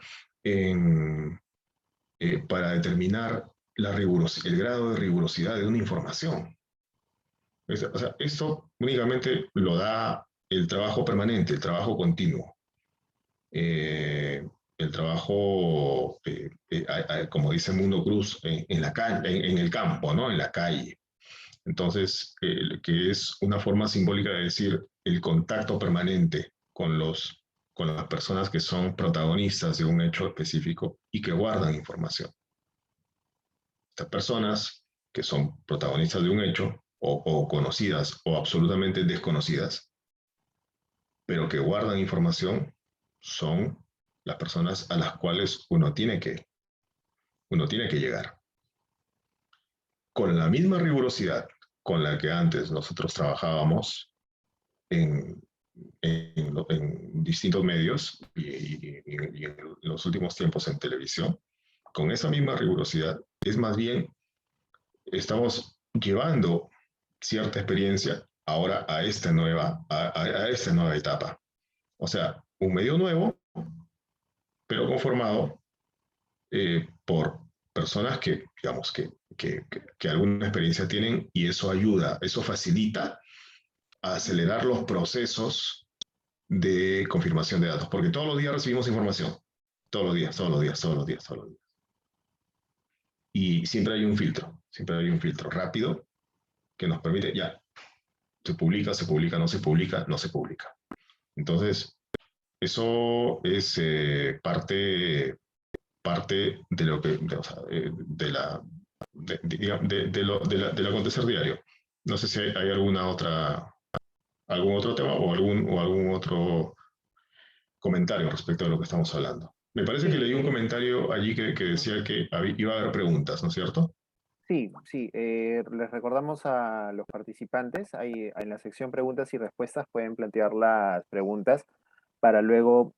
para determinar el grado de rigurosidad de una información. O sea, esto únicamente lo da el trabajo permanente, el trabajo continuo. El trabajo, como dice Mundo Cruz, en el campo, ¿no? En la calle. Entonces, que es una forma simbólica de decir el contacto permanente con las personas que son protagonistas de un hecho específico y que guardan información. Estas personas que son protagonistas de un hecho, o conocidas o absolutamente desconocidas, pero que guardan información, son las personas a las cuales uno tiene que llegar. Con la misma rigurosidad con la que antes nosotros trabajábamos en distintos medios y en los últimos tiempos en televisión, con esa misma rigurosidad, es más bien, estamos llevando cierta experiencia ahora a esta nueva etapa. O sea, un medio nuevo, pero conformado por personas que, digamos, que alguna experiencia tienen, y eso ayuda, eso facilita a acelerar los procesos de confirmación de datos, porque todos los días recibimos información, todos los días. Y siempre hay un filtro rápido que nos permite, ya, se publica, no se publica. Entonces, eso es parte de lo que, del acontecer diario. No sé si hay algún otro tema o algún otro comentario respecto a lo que estamos hablando. Me parece que leí un comentario allí que decía que iba a haber preguntas, ¿no es cierto? Sí, les recordamos a los participantes, ahí en la sección preguntas y respuestas pueden plantear las preguntas para luego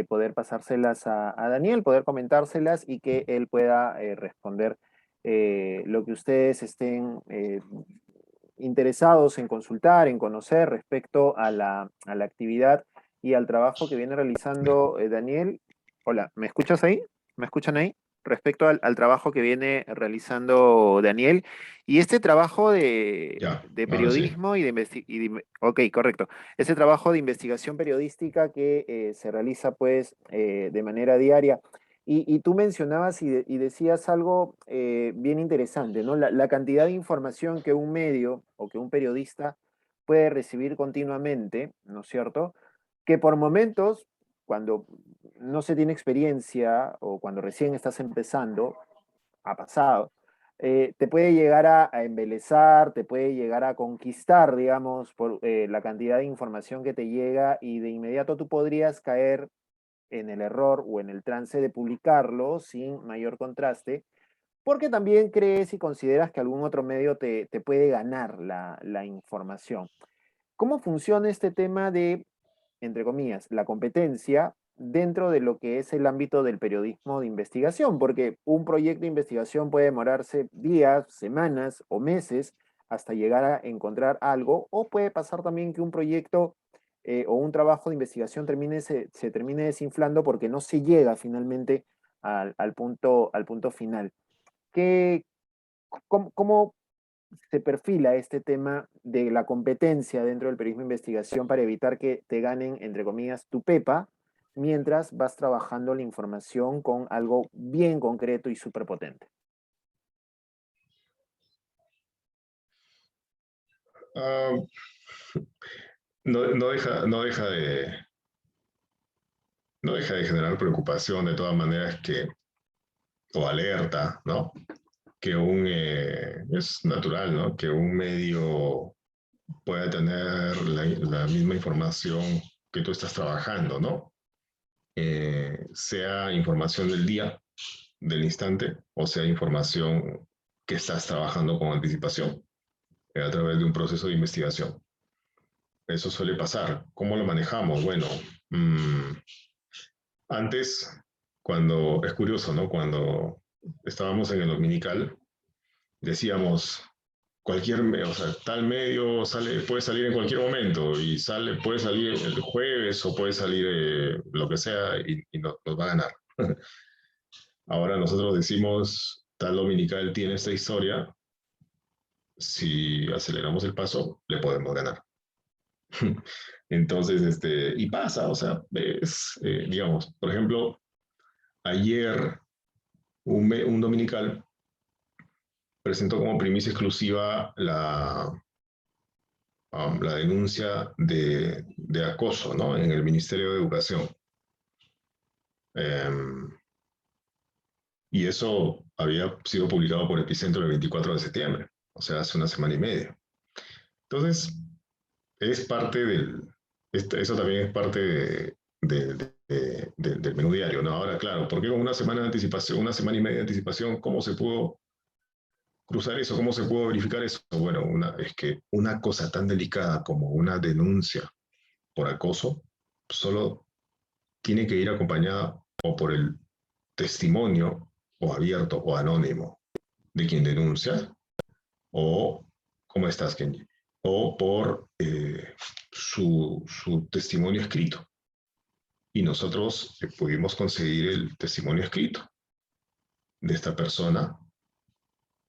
poder pasárselas a Daniel, poder comentárselas y que él pueda responder lo que ustedes estén interesados en consultar, en conocer respecto a la actividad y al trabajo que viene realizando Daniel. Hola, ¿me escuchas ahí? ¿Me escuchan ahí? Respecto al trabajo que viene realizando Daniel. Y este trabajo de periodismo y de investigación, ok, correcto. Ese trabajo de investigación periodística que se realiza pues de manera diaria. Y tú mencionabas y decías algo bien interesante, ¿no? La cantidad de información que un medio o que un periodista puede recibir continuamente, ¿no es cierto? Que por momentos, cuando no se tiene experiencia o cuando recién estás empezando, ha pasado, te puede llegar a embelesar, te puede llegar a conquistar, digamos, por la cantidad de información que te llega y de inmediato tú podrías caer en el error o en el trance de publicarlo sin mayor contraste, porque también crees y consideras que algún otro medio te puede ganar la información. ¿Cómo funciona este tema de, entre comillas, la competencia dentro de lo que es el ámbito del periodismo de investigación? Porque un proyecto de investigación puede demorarse días, semanas o meses hasta llegar a encontrar algo, o puede pasar también que un proyecto o un trabajo de investigación se termine desinflando porque no se llega finalmente al punto final. ¿Cómo se perfila este tema de la competencia dentro del periodismo de investigación para evitar que te ganen, entre comillas, tu pepa, mientras vas trabajando la información con algo bien concreto y súper potente? No deja de generar preocupación de todas maneras o alerta, ¿no? Es natural, ¿no? Que un medio pueda tener la misma información que tú estás trabajando, ¿no? Sea información del día, del instante, o sea información que estás trabajando con anticipación a través de un proceso de investigación. Eso suele pasar. ¿Cómo lo manejamos? Bueno, antes, es curioso, ¿no? Cuando estábamos en el dominical, decíamos, o sea, tal medio puede salir en cualquier momento y puede salir el jueves o puede salir lo que sea y nos va a ganar. Ahora nosotros decimos, tal dominical tiene esta historia, si aceleramos el paso, le podemos ganar. Entonces, y pasa, o sea, digamos, por ejemplo, ayer un dominical presentó como primicia exclusiva la denuncia de acoso, ¿no? En el Ministerio de Educación. Y eso había sido publicado por Epicentro el 24 de septiembre, o sea, hace una semana y media. Entonces, es parte eso también es parte del menú diario, ¿no? Ahora, claro, ¿por qué con una semana de anticipación, una semana y media de anticipación, cómo se pudo cruzar eso? ¿Cómo se pudo verificar eso? Bueno, es que una cosa tan delicada como una denuncia por acoso solo tiene que ir acompañada o por el testimonio o abierto o anónimo de quien denuncia, o ¿cómo estás, Kenji? O por su testimonio escrito. Y nosotros pudimos conseguir el testimonio escrito de esta persona.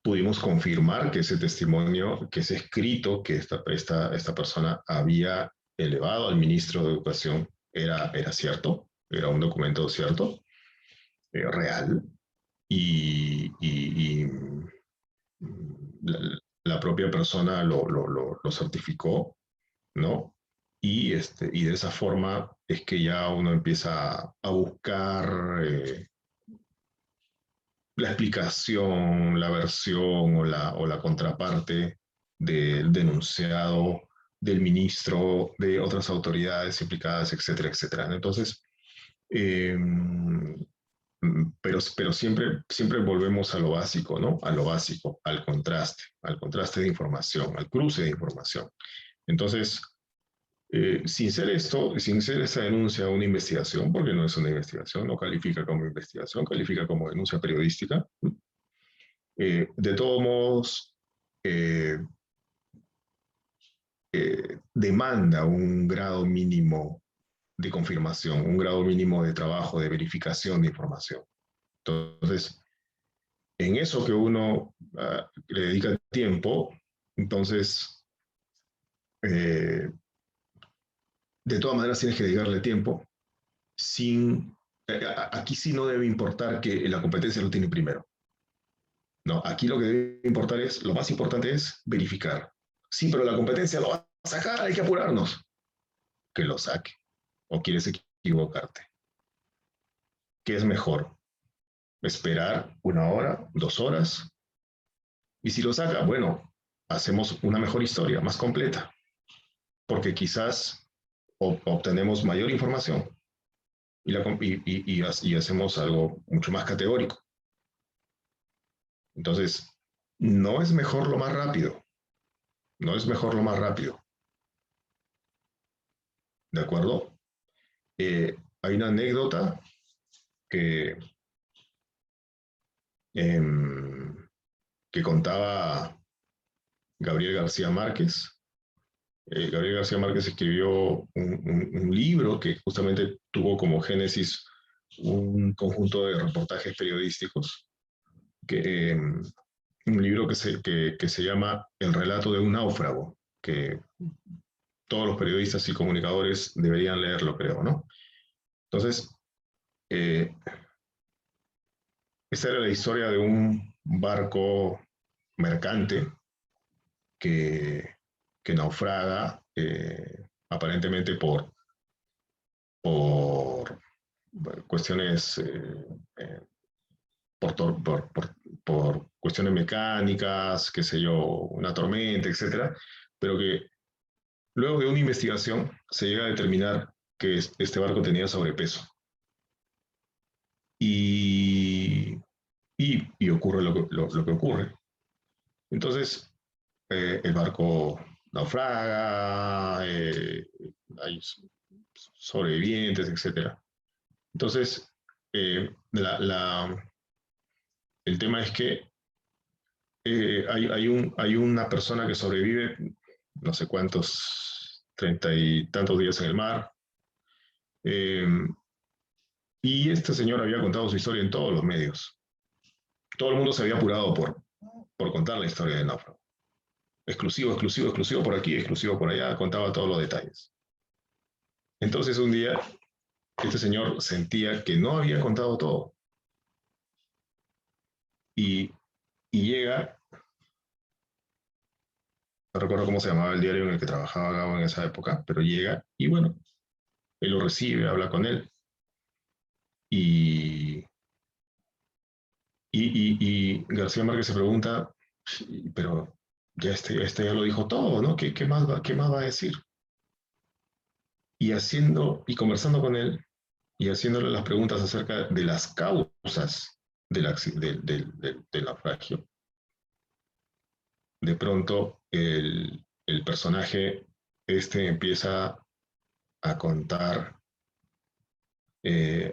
Pudimos confirmar que ese testimonio, que ese escrito que esta persona había elevado al ministro de Educación era cierto, era un documento cierto, real, y la propia persona lo certificó, ¿no? Y de esa forma es que ya uno empieza a buscar la explicación, la versión o la contraparte del denunciado, del ministro, de otras autoridades implicadas, etcétera, etcétera. Entonces, pero siempre volvemos a lo básico, ¿no? A lo básico, al contraste de información, al cruce de información. Entonces, sin ser esta denuncia una investigación, porque no es una investigación, no califica como investigación, califica como denuncia periodística. De todos modos, demanda un grado mínimo de confirmación, un grado mínimo de trabajo, de verificación de información. Entonces, en eso que uno le dedica tiempo, entonces, de todas maneras tienes que dedicarle tiempo aquí sí no debe importar que la competencia lo tiene primero. No, aquí lo que debe importar lo más importante es verificar. Sí, pero la competencia lo va a sacar, hay que apurarnos. Que lo saque. ¿O quieres equivocarte? ¿Qué es mejor? ¿Esperar 1 hora, 2 horas? Y si lo saca, bueno, hacemos una mejor historia, más completa. Porque quizás obtenemos mayor información y hacemos algo mucho más categórico. Entonces, no es mejor lo más rápido. No es mejor lo más rápido. ¿De acuerdo? Hay una anécdota que contaba Gabriel García Márquez. Gabriel García Márquez escribió un libro que justamente tuvo como génesis un conjunto de reportajes periodísticos, un libro que se llama El relato de un náufrago, que todos los periodistas y comunicadores deberían leerlo, creo, ¿no? Entonces, esta era la historia de un barco mercante que naufraga aparentemente por cuestiones por cuestiones mecánicas, qué sé yo, una tormenta, etcétera, pero que luego de una investigación se llega a determinar que este barco tenía sobrepeso. Y ocurre lo que ocurre. Entonces, el barco naufraga, hay sobrevivientes, etc. Entonces, el tema es que hay una persona que sobrevive, no sé cuántos, 30 y tantos días en el mar. Y este señor había contado su historia en todos los medios. Todo el mundo se había apurado por contar la historia del náufrago. Exclusivo, exclusivo, exclusivo por aquí, exclusivo por allá, contaba todos los detalles. Entonces un día, este señor sentía que no había contado todo. Y llega, no recuerdo cómo se llamaba el diario en el que trabajaba Gabo en esa época, pero llega y bueno, él lo recibe, habla con él. Y García Márquez se pregunta, pero ya este ya lo dijo todo, ¿no? ¿Qué más va a decir? Y conversando con él y haciéndole las preguntas acerca de las causas del naufragio, de pronto el personaje empieza a contar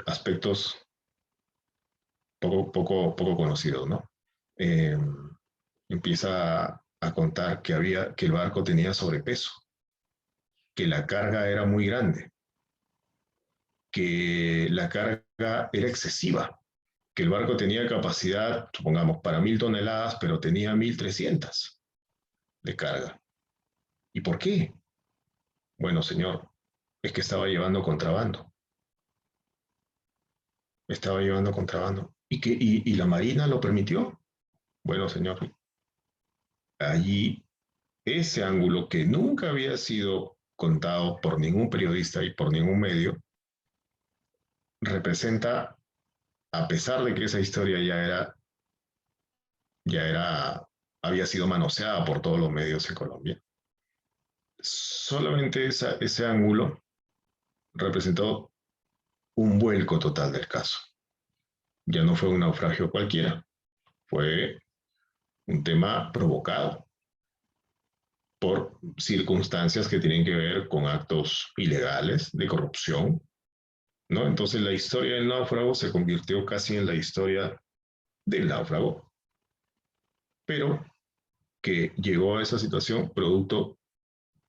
aspectos poco conocidos, ¿no? Empieza a contar que el barco tenía sobrepeso, que la carga era muy grande, que la carga era excesiva, que el barco tenía capacidad, supongamos, para 1.000 toneladas, pero tenía 1.300 de carga. ¿Y por qué? Bueno, señor, es que estaba llevando contrabando. Estaba llevando contrabando. ¿Y la Marina lo permitió? Bueno, señor, allí ese ángulo que nunca había sido contado por ningún periodista y por ningún medio, representa, a pesar de que esa historia había sido manoseada por todos los medios en Colombia, solamente ese ángulo representó un vuelco total del caso. Ya no fue un naufragio cualquiera, fue un tema provocado por circunstancias que tienen que ver con actos ilegales de corrupción, ¿no? Entonces la historia del náufrago se convirtió casi en la historia del náufrago, pero que llegó a esa situación producto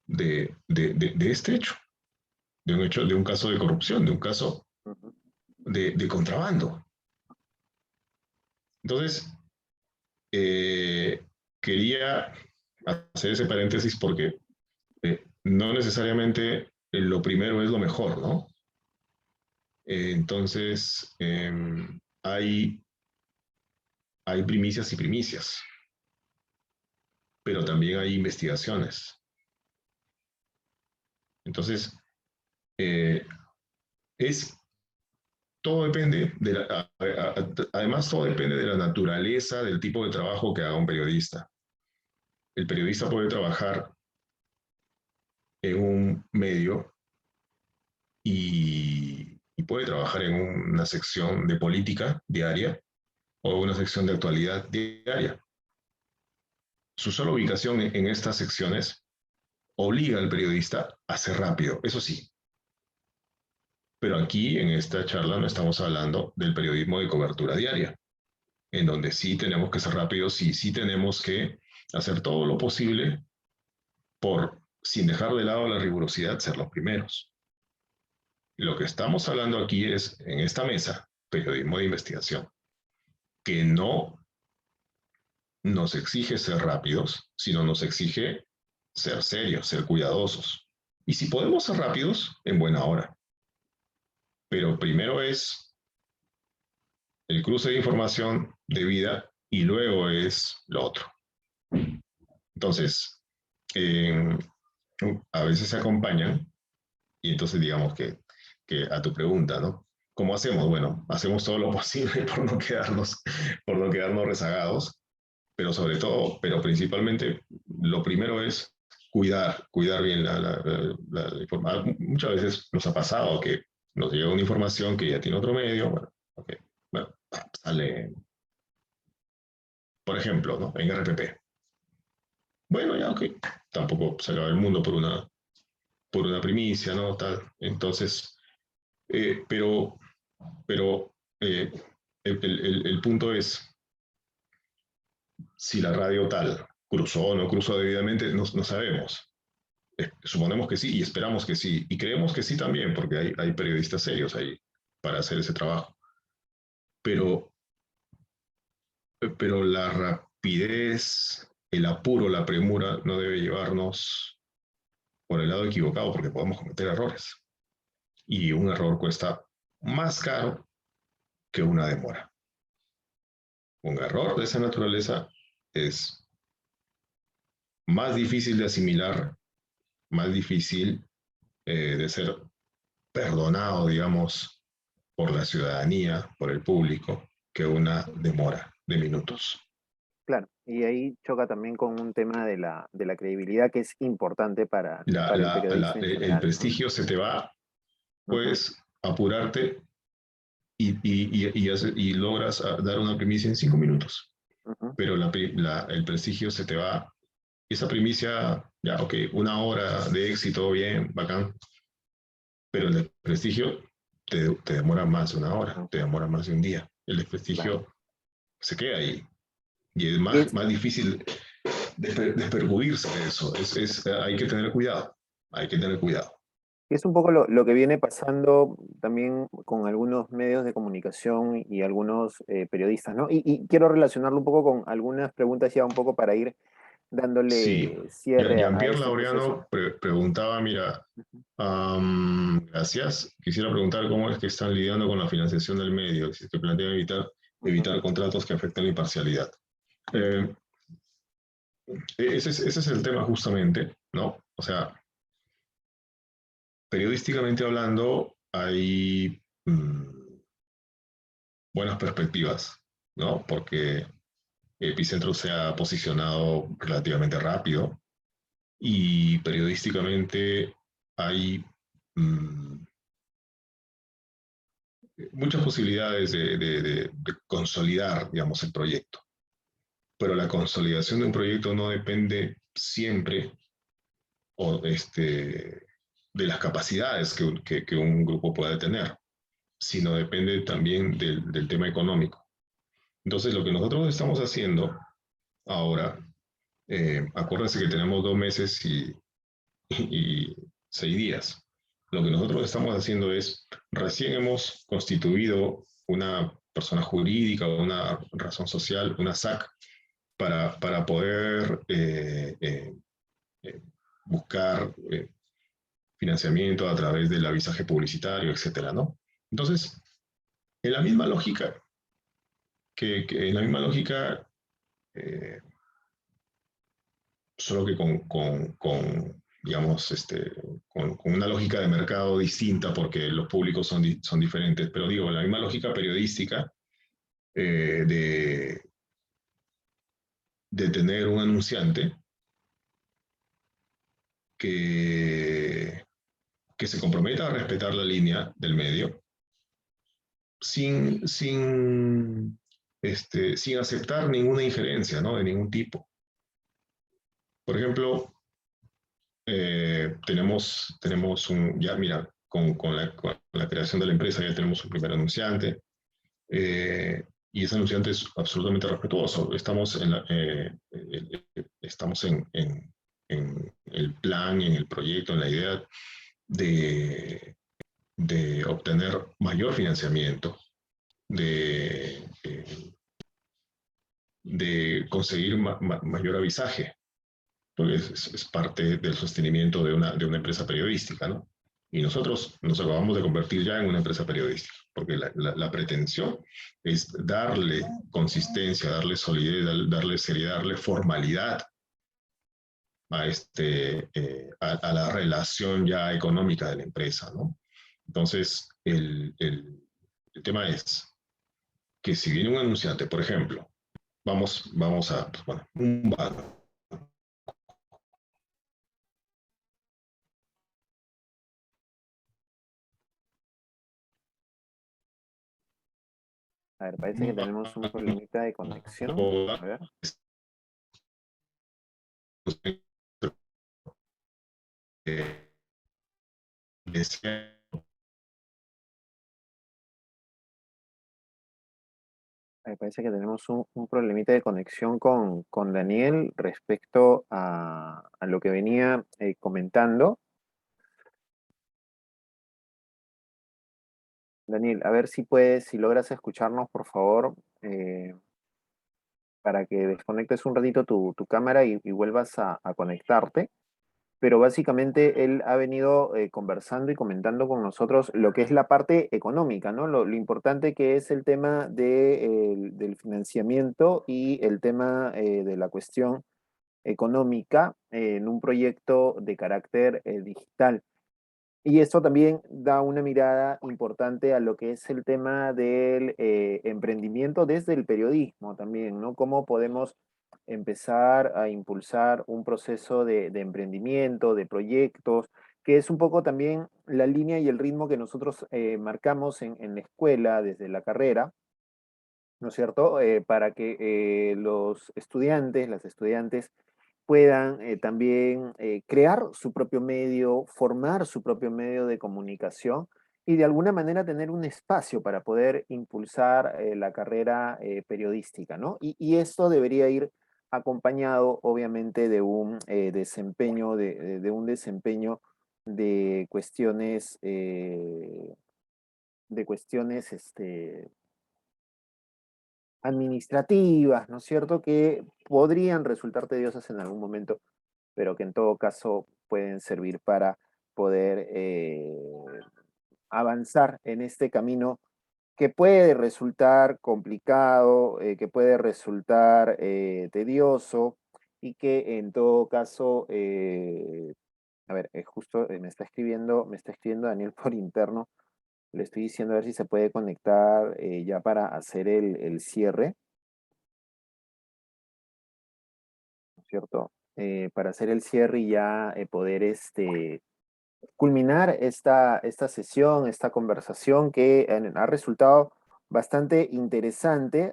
de este hecho, de un caso de corrupción, de un caso de contrabando. Entonces, quería hacer ese paréntesis porque no necesariamente lo primero es lo mejor, ¿no? Entonces, hay primicias y primicias, pero también hay investigaciones. Entonces, todo depende además todo depende de la naturaleza del tipo de trabajo que haga un periodista. El periodista puede trabajar en un medio y puede trabajar en una sección de política diaria o una sección de actualidad diaria. Su sola ubicación en estas secciones obliga al periodista a ser rápido, eso sí. Pero aquí, en esta charla, no estamos hablando del periodismo de cobertura diaria, en donde sí tenemos que ser rápidos y sí tenemos que hacer todo lo posible sin dejar de lado la rigurosidad, ser los primeros. Lo que estamos hablando aquí es, en esta mesa, periodismo de investigación, que no nos exige ser rápidos, sino nos exige ser serios, ser cuidadosos. Y si podemos ser rápidos, en buena hora. Pero primero es el cruce de información debida y luego es lo otro. Entonces, a veces se acompañan y entonces digamos que a tu pregunta, ¿no? ¿Cómo hacemos? Bueno, hacemos todo lo posible por no quedarnos rezagados, pero sobre todo, pero principalmente, lo primero es cuidar bien la información. Muchas veces nos ha pasado que nos llega una información que ya tiene otro medio, bueno, sale, por ejemplo, ¿no? En RPP. Bueno, ya, ok, tampoco se acaba el mundo por una primicia, ¿no? Tal. Entonces, pero el punto es, si la radio tal cruzó o no cruzó debidamente, no sabemos. Suponemos que sí y esperamos que sí. Y creemos que sí también, porque hay periodistas serios ahí para hacer ese trabajo. Pero la rapidez, el apuro, la premura no debe llevarnos por el lado equivocado, porque podemos cometer errores. Y un error cuesta más caro que una demora. Un error de esa naturaleza es más difícil de asimilar, más difícil de ser perdonado, digamos, por la ciudadanía, por el público, que una demora de minutos. Claro, y ahí choca también con un tema de la credibilidad que es importante para el periodista en general, el ¿no? prestigio se te va, puedes apurarte y logras dar una primicia en 5 minutos. Pero el prestigio se te va. Esa primicia, ya, ok, 1 hora de éxito, bien, bacán. Pero el prestigio te demora más de 1 hora, te demora más de un día. El desprestigio se queda ahí. Y es más difícil desperjudirse de eso. Hay que tener cuidado. Hay que tener cuidado. Es un poco lo que viene pasando también con algunos medios de comunicación y algunos periodistas, ¿no? Y quiero relacionarlo un poco con algunas preguntas ya un poco para ir dándole Sí. cierre a Jean-Pierre este proceso. Laureano preguntaba, mira, gracias. Quisiera preguntar cómo es que están lidiando con la financiación del medio, si es que plantean evitar contratos que afecten la imparcialidad. Ese es el tema justamente, ¿no? O sea, periodísticamente hablando, hay buenas perspectivas, ¿no? Porque Epicentro se ha posicionado relativamente rápido y periodísticamente hay muchas posibilidades de consolidar, digamos, el proyecto. Pero la consolidación de un proyecto no depende siempre de las capacidades que un grupo puede tener, sino depende también del tema económico. Entonces, lo que nosotros estamos haciendo ahora, acuérdense que tenemos 2 meses y 6 días. Lo que nosotros estamos haciendo es, recién hemos constituido una persona jurídica o una razón social, una SAC, para poder buscar financiamiento a través del avisaje publicitario, etcétera, ¿no? Entonces, en la misma lógica, en la misma lógica, solo que digamos, con una lógica de mercado distinta, porque los públicos son diferentes, pero digo, la misma lógica periodística de tener un anunciante que se comprometa a respetar la línea del medio sin aceptar ninguna injerencia, ¿no? De ningún tipo. Por ejemplo, tenemos ya mira, con la creación de la empresa ya tenemos un primer anunciante, y ese anunciante es absolutamente respetuoso. Estamos en el plan, en el proyecto, en la idea de obtener mayor financiamiento, de conseguir mayor avisaje, porque es parte del sostenimiento de una empresa periodística, ¿no? Y nosotros nos acabamos de convertir ya en una empresa periodística, porque la pretensión es darle consistencia, darle solidez, darle seriedad, darle formalidad a la relación ya económica de la empresa, ¿no? Entonces, el tema es que si viene un anunciante, por ejemplo, vamos a, pues, bueno, un banco. A ver, parece que tenemos un problemita de conexión. A ver. Me parece que tenemos un problemita de conexión con Daniel respecto a lo que venía comentando. Daniel, a ver si puedes, si logras escucharnos, por favor, para que desconectes un ratito tu cámara y vuelvas a conectarte. Pero básicamente él ha venido conversando y comentando con nosotros lo que es la parte económica, ¿no? Lo importante que es el tema del financiamiento y el tema de la cuestión económica en un proyecto de carácter digital. Y esto también da una mirada importante a lo que es el tema del emprendimiento desde el periodismo también, ¿no? Cómo podemos empezar a impulsar un proceso de emprendimiento, de proyectos, que es un poco también la línea y el ritmo que nosotros marcamos en la escuela desde la carrera, ¿no es cierto? Para que los estudiantes, las estudiantes, puedan también crear su propio medio, formar su propio medio de comunicación y de alguna manera tener un espacio para poder impulsar la carrera periodística, ¿no? Y esto debería ir acompañado, obviamente, de un desempeño, de un desempeño de cuestiones administrativas, ¿no es cierto?, que podrían resultar tediosas en algún momento, pero que en todo caso pueden servir para poder avanzar en este camino que puede resultar complicado, que puede resultar tedioso y que en todo caso, a ver, justo me está escribiendo Daniel por interno, le estoy diciendo a ver si se puede conectar ya para hacer el cierre, ¿no es cierto? Para hacer el cierre y ya poder culminar esta sesión, esta conversación que ha resultado bastante interesante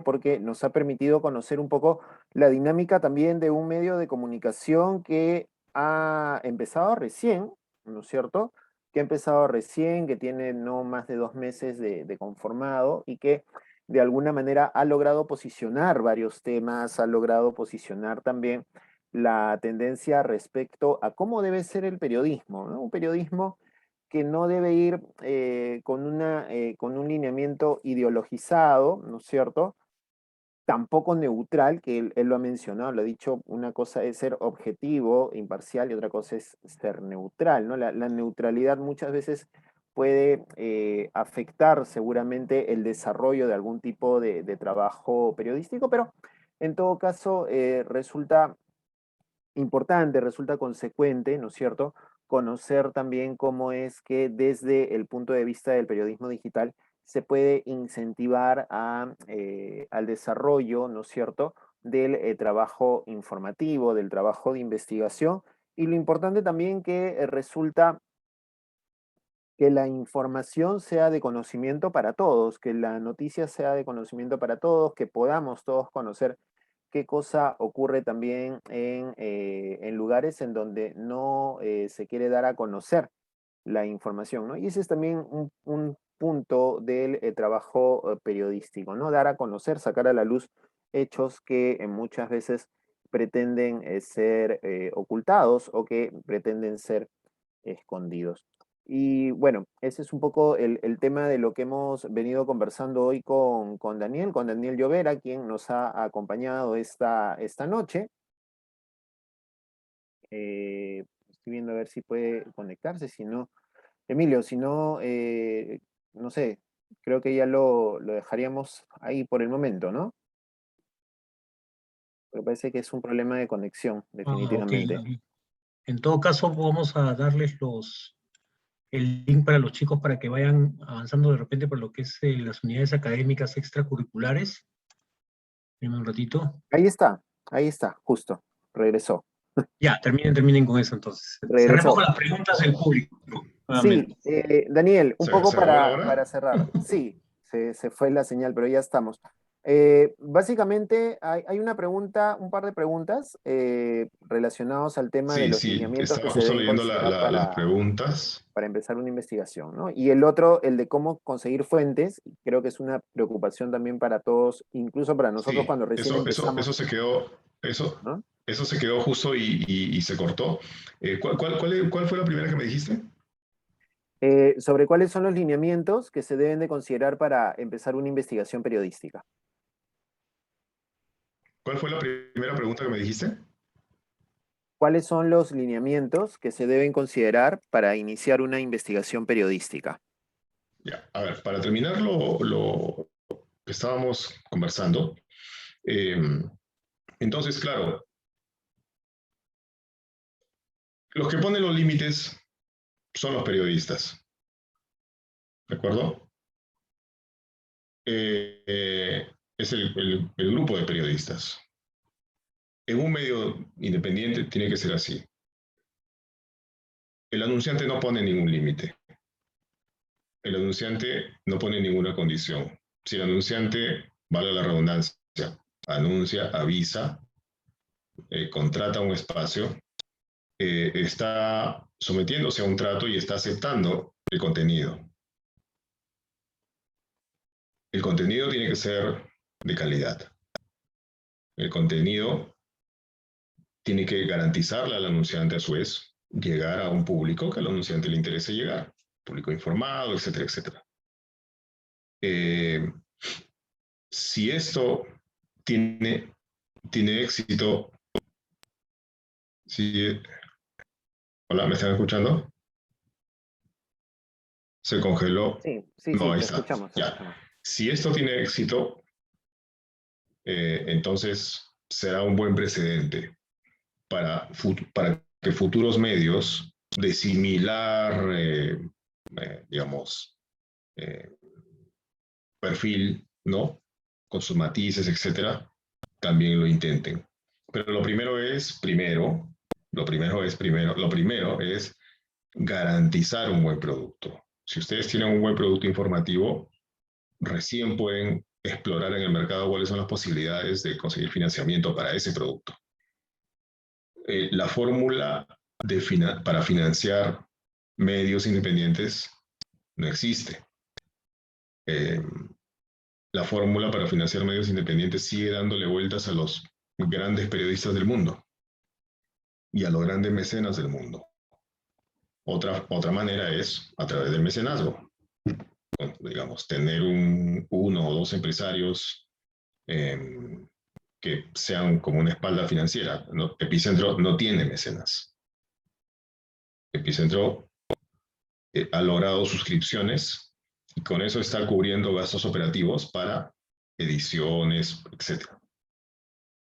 porque nos ha permitido conocer un poco la dinámica también de un medio de comunicación que ha empezado recién, ¿no es cierto? Que ha empezado recién, que tiene no más de 2 meses de conformado y que de alguna manera ha logrado posicionar varios temas, ha logrado posicionar también la tendencia respecto a cómo debe ser el periodismo, ¿no? Un periodismo que no debe ir con un lineamiento ideologizado, ¿no es cierto? Tampoco neutral, que él lo ha mencionado, lo ha dicho, una cosa es ser objetivo, imparcial, y otra cosa es ser neutral, ¿no? La neutralidad muchas veces puede afectar seguramente el desarrollo de algún tipo de trabajo periodístico, pero en todo caso resulta importante, resulta consecuente, ¿no es cierto?, conocer también cómo es que desde el punto de vista del periodismo digital se puede incentivar al desarrollo, ¿no es cierto?, del trabajo informativo, del trabajo de investigación, y lo importante también que resulta que la información sea de conocimiento para todos, que la noticia sea de conocimiento para todos, que podamos todos conocer qué cosa ocurre también en lugares en donde no se quiere dar a conocer la información, ¿no? Y ese es también un punto del trabajo periodístico, ¿no? Dar a conocer, sacar a la luz hechos que muchas veces pretenden ser ocultados o que pretenden ser escondidos. Y bueno, ese es un poco el tema de lo que hemos venido conversando hoy con Daniel Llovera, quien nos ha acompañado esta noche. Estoy viendo a ver si puede conectarse, si no, Emilio, si no, no sé, creo que ya lo dejaríamos ahí por el momento, ¿no? Me parece que es un problema de conexión, Ok. definitivamente. En todo caso, vamos a darles el link para los chicos para que vayan avanzando de repente por lo que es las unidades académicas extracurriculares. Dime un ratito. Ahí está, justo, regresó. Ya, terminen con eso entonces. Cerremos Regresó. con las preguntas del público. Sí, Daniel, un poco ¿Se acabó la hora? para cerrar. Sí, se fue la señal, pero ya estamos. Básicamente hay una pregunta, un par de preguntas relacionados al tema de Sí, los sí, lineamientos que estaba se justo deben leyendo considerar las preguntas. para empezar una investigación, ¿no? Y el otro, el de cómo conseguir fuentes, creo que es una preocupación también para todos, incluso para nosotros Sí, cuando recién eso empezamos, se quedó, ¿no? eso se quedó justo y se cortó. ¿Cuál fue la primera que me dijiste? Sobre cuáles son los lineamientos que se deben de considerar para empezar una investigación periodística. ¿Cuál fue la primera pregunta que me dijiste? ¿Cuáles son los lineamientos que se deben considerar para iniciar una investigación periodística? Ya, a ver, para terminar lo que estábamos conversando, entonces, claro, los que ponen los límites son los periodistas, ¿de acuerdo? Es el grupo de periodistas. En un medio independiente tiene que ser así. El anunciante no pone ningún límite. El anunciante no pone ninguna condición. Si el anunciante, vale la redundancia, anuncia, avisa, contrata un espacio, está sometiéndose a un trato y está aceptando el contenido. El contenido tiene que ser de calidad. El contenido tiene que garantizarle al anunciante a su vez llegar a un público que al anunciante le interese llegar, público informado, etcétera, etcétera. Si esto tiene éxito, si, hola, ¿me están escuchando? Se congeló. Sí, sí, No, sí, ahí te está. escuchamos, te Ya. escuchamos. Si esto tiene éxito, entonces será un buen precedente para que futuros medios de similar, digamos, perfil, ¿no? Con sus matices, etcétera, también lo intenten. Pero lo primero es garantizar un buen producto. Si ustedes tienen un buen producto informativo, recién pueden explorar en el mercado cuáles son las posibilidades de conseguir financiamiento para ese producto. La fórmula para financiar medios independientes no existe. La fórmula para financiar medios independientes sigue dándole vueltas a los grandes periodistas del mundo y a los grandes mecenas del mundo. Otra manera es a través del mecenazgo. Digamos, tener uno o dos empresarios que sean como una espalda financiera. No, Epicentro no tiene mecenas. Epicentro ha logrado suscripciones y con eso está cubriendo gastos operativos para ediciones, etc.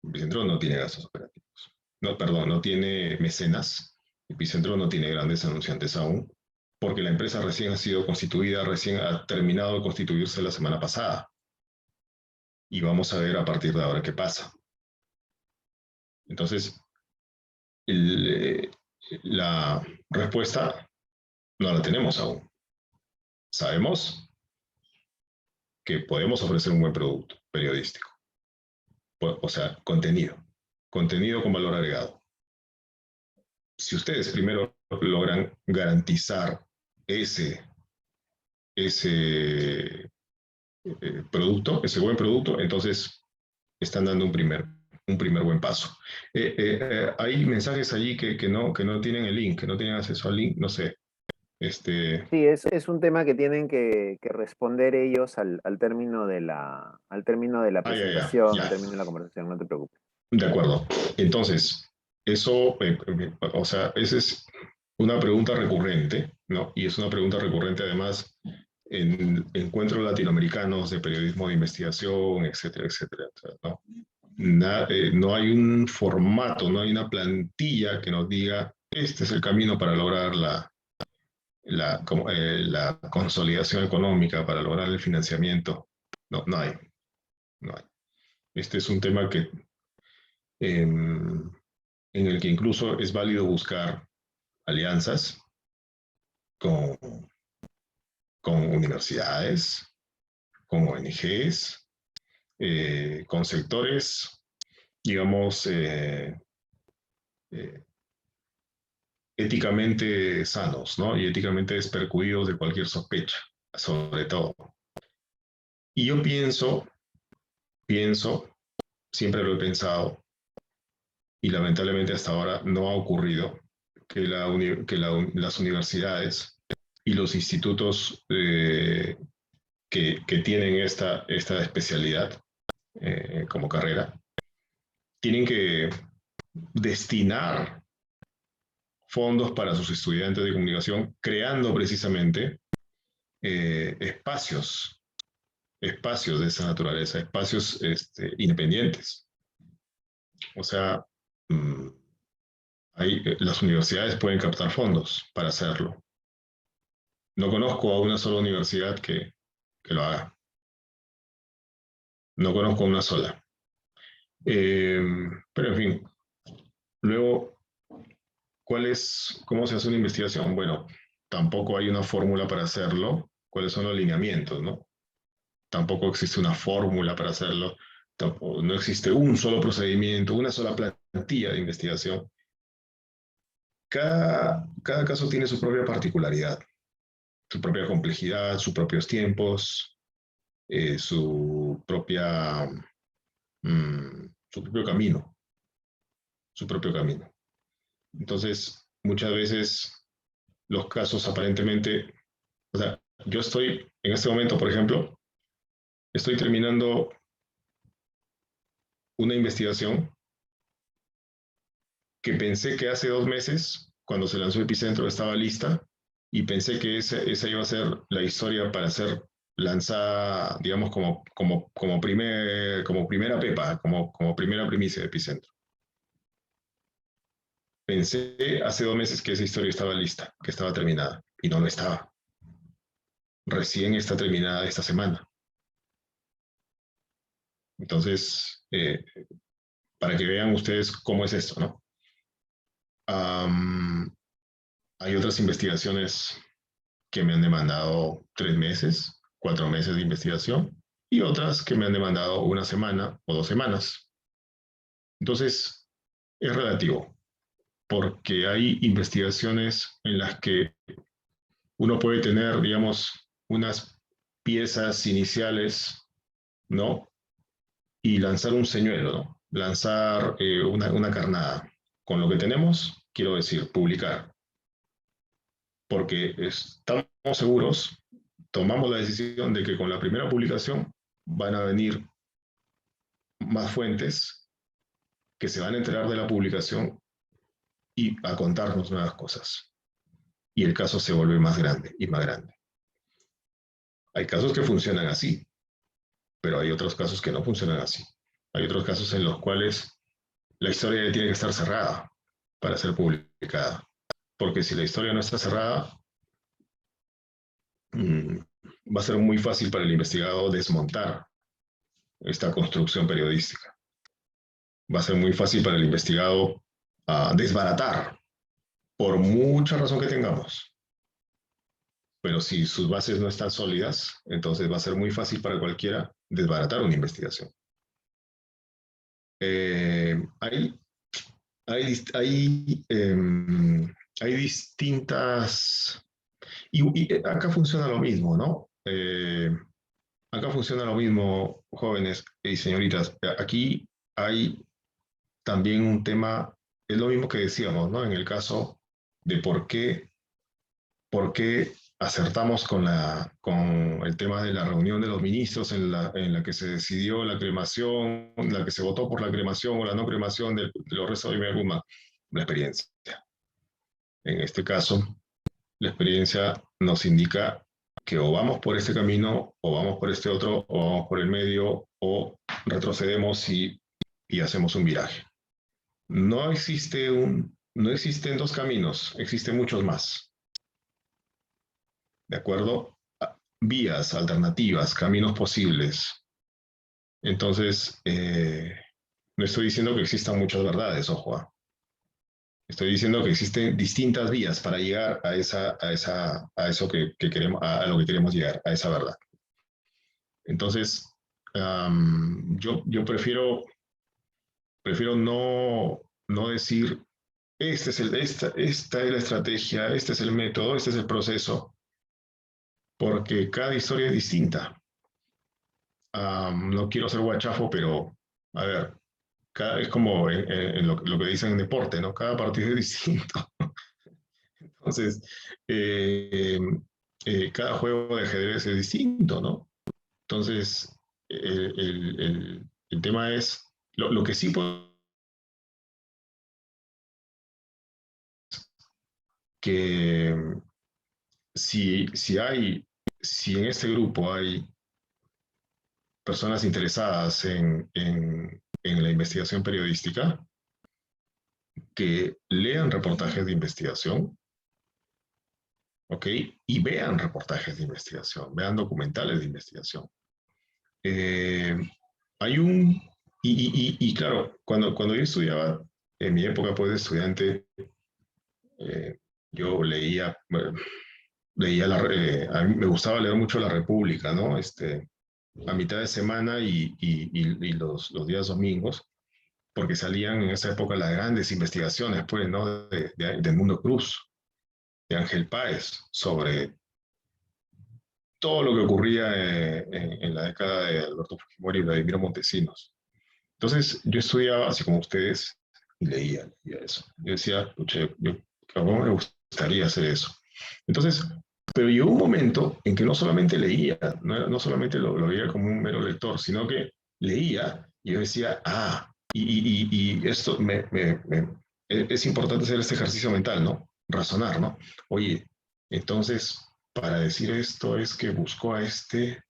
Epicentro no tiene gastos operativos. No, perdón, no tiene mecenas. Epicentro no tiene grandes anunciantes aún, porque la empresa recién ha sido constituida, recién ha terminado de constituirse la semana pasada. Y vamos a ver a partir de ahora qué pasa. Entonces, la respuesta no la tenemos aún. Sabemos que podemos ofrecer un buen producto periodístico. O sea, contenido con valor agregado. Si ustedes primero logran garantizar ese producto, ese buen producto, entonces están dando un primer buen paso. Hay mensajes allí que no tienen el link, que no tienen acceso al link, no sé. Sí, es un tema que tienen que responder ellos al término de la presentación, al término de la conversación, no te preocupes. De acuerdo. Entonces, eso, o sea, esa es una pregunta recurrente, ¿no? Y es una pregunta recurrente además en encuentros latinoamericanos de periodismo de investigación, etcétera, etcétera, ¿no? No hay un formato, no hay una plantilla que nos diga, este es el camino para lograr la consolidación económica, para lograr el financiamiento. No, no hay. Este es un tema que en el que incluso es válido buscar alianzas con universidades, con ONGs, con sectores, digamos, éticamente sanos, ¿no? Y éticamente despercuidos de cualquier sospecha, sobre todo. Y yo pienso, siempre lo he pensado, y lamentablemente hasta ahora no ha ocurrido, que las universidades y los institutos que tienen esta especialidad como carrera, tienen que destinar fondos para sus estudiantes de comunicación, creando precisamente espacios de esa naturaleza, espacios independientes. O sea, las universidades pueden captar fondos para hacerlo. No conozco a una sola universidad que lo haga. No conozco a una sola. Pero en fin, luego, ¿cómo se hace una investigación? Bueno, tampoco hay una fórmula para hacerlo. ¿Cuáles son los lineamientos, no? Tampoco existe una fórmula para hacerlo. No existe un solo procedimiento, una sola plantilla de investigación. Cada caso tiene su propia particularidad, su propia complejidad, sus propios tiempos, su propio camino. Entonces, muchas veces los casos aparentemente, o sea, yo estoy en este momento, por ejemplo, estoy terminando una investigación que pensé que hace 2 meses, cuando se lanzó Epicentro, estaba lista, y pensé que esa iba a ser la historia para ser lanzada, digamos, como primera pepa, como primera primicia de Epicentro. Pensé hace 2 meses que esa historia estaba lista, que estaba terminada, y no lo estaba. Recién está terminada esta semana. Entonces, para que vean ustedes cómo es esto, ¿no? Hay otras investigaciones que me han demandado 3 meses, 4 meses de investigación, y otras que me han demandado 1 semana o 2 semanas. Entonces, es relativo, porque hay investigaciones en las que uno puede tener, digamos, unas piezas iniciales, ¿no? Y lanzar un señuelo, ¿no? Lanzar una carnada. Con lo que tenemos, quiero decir, publicar. Porque estamos seguros, tomamos la decisión de que con la primera publicación van a venir más fuentes que se van a enterar de la publicación y a contarnos nuevas cosas. Y el caso se vuelve más grande y más grande. Hay casos que funcionan así, pero hay otros casos que no funcionan así. Hay otros casos en los cuales la historia tiene que estar cerrada para ser publicada. Porque si la historia no está cerrada, va a ser muy fácil para el investigado desmontar esta construcción periodística. Va a ser muy fácil para el investigado desbaratar, por mucha razón que tengamos. Pero si sus bases no están sólidas, entonces va a ser muy fácil para cualquiera desbaratar una investigación. Hay distintas... Y acá funciona lo mismo, ¿no? Acá funciona lo mismo, jóvenes y señoritas. Aquí hay también un tema, es lo mismo que decíamos, ¿no? En el caso de por qué acertamos con el tema de la reunión de los ministros en la que se decidió la cremación, la que se votó por la cremación o la no cremación de los restos de Imelda Guzmán. La experiencia. En este caso, la experiencia nos indica que o vamos por este camino, o vamos por este otro, o vamos por el medio, o retrocedemos y hacemos un viraje. No existen 2 caminos, existen muchos más. ¿De acuerdo? Vías alternativas, caminos posibles. Entonces, no estoy diciendo que existan muchas verdades, ojo. Estoy diciendo que existen distintas vías para llegar a eso que queremos, a lo que queremos llegar, a esa verdad. Entonces, Yo prefiero no decir, esta es la estrategia, este es el método, este es el proceso, porque cada historia es distinta. No quiero ser guachafo, pero a ver, es como en lo que dicen en deporte, ¿no? Cada partido es distinto. Entonces, cada juego de ajedrez es distinto, ¿no? Entonces, el tema es, lo que sí puedo que si en este grupo hay personas interesadas en la investigación periodística, que lean reportajes de investigación, ¿ok? Y vean reportajes de investigación, vean documentales de investigación. Hay un, claro, cuando yo estudiaba, en mi época pues de estudiante, yo leía, a mí me gustaba leer mucho La República, ¿no? A mitad de semana y los días domingos, porque salían en esa época las grandes investigaciones, pues, ¿no? De Mundo Cruz, de Ángel Páez, sobre todo lo que ocurría en la década de Alberto Fujimori y Vladimiro Montesinos. Entonces, yo estudiaba así como ustedes y leía eso. Yo decía, ¿cómo me gustaría hacer eso? Entonces, pero llegó un momento en que no solamente leía, no solamente lo veía como un mero lector, sino que leía y yo decía, y esto es importante hacer este ejercicio mental, ¿no? Razonar, ¿no? Oye, entonces, para decir esto es que buscó a este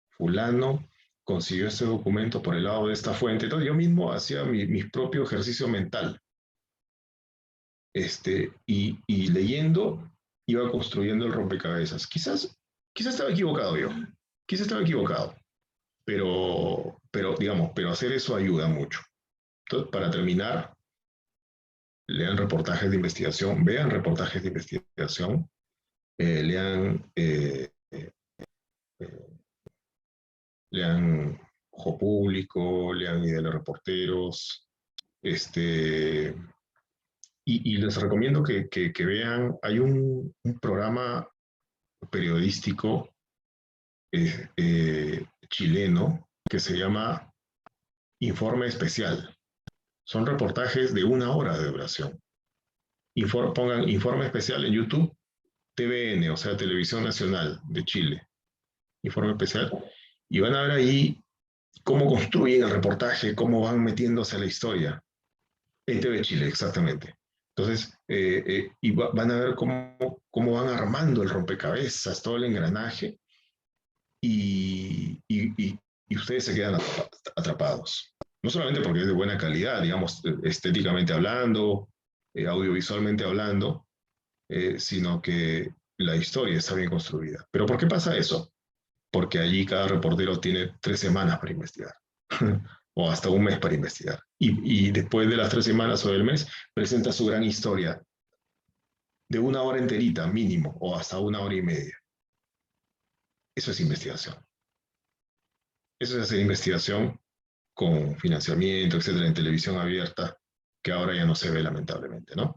fulano, consiguió este documento por el lado de esta fuente. Entonces yo mismo hacía mi propio ejercicio mental. Y leyendo iba construyendo el rompecabezas. Quizás estaba equivocado yo, quizás estaba equivocado, digamos, pero hacer eso ayuda mucho. Entonces, para terminar, lean reportajes de investigación, vean reportajes de investigación, lean lean Ojo Público, lean Ideales Reporteros, y les recomiendo que vean, hay un programa periodístico chileno que se llama Informe Especial. Son reportajes de 1 hora de duración. Pongan Informe Especial en YouTube, TVN, o sea, Televisión Nacional de Chile, Informe Especial, y van a ver ahí cómo construyen el reportaje, cómo van metiéndose a la historia. En TV Chile, exactamente. Entonces, van a ver cómo van armando el rompecabezas, todo el engranaje, y ustedes se quedan atrapados. No solamente porque es de buena calidad, digamos, estéticamente hablando, audiovisualmente hablando, sino que la historia está bien construida. ¿Pero por qué pasa eso? Porque allí cada reportero tiene 3 semanas para investigar, o hasta un mes para investigar. Y después de las 3 semanas o del mes, presenta su gran historia de 1 hora enterita, mínimo, o hasta 1 hora y media. Eso es investigación. Eso es hacer investigación con financiamiento, etcétera, en televisión abierta, que ahora ya no se ve, lamentablemente, ¿no?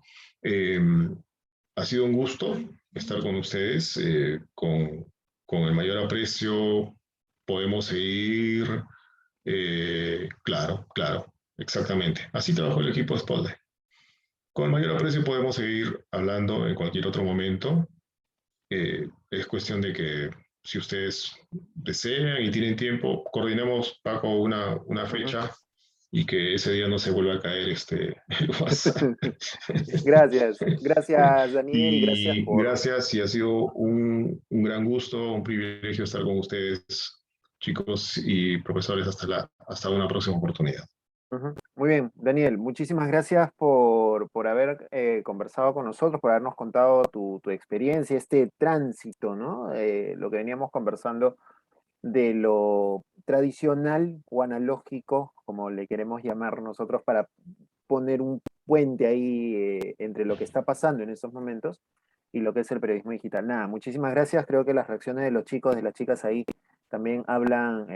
Ha sido un gusto estar con ustedes, con el mayor aprecio. Podemos seguir, claro, exactamente. Así trabajó el equipo de Spotlight. Con el mayor aprecio podemos seguir hablando en cualquier otro momento. Es cuestión de que si ustedes desean y tienen tiempo, coordinemos, Paco, una fecha y que ese día no se vuelva a caer el WhatsApp. Gracias Daniel, y gracias Y por... gracias, y ha sido un gran gusto, un privilegio estar con ustedes, chicos y profesores, hasta una próxima oportunidad. Muy bien, Daniel, muchísimas gracias por haber conversado con nosotros, por habernos contado tu experiencia, este tránsito, ¿no? Lo que veníamos conversando de lo tradicional o analógico, como le queremos llamar nosotros, para poner un puente ahí entre lo que está pasando en estos momentos y lo que es el periodismo digital. Nada, muchísimas gracias. Creo que las reacciones de los chicos, de las chicas ahí también hablan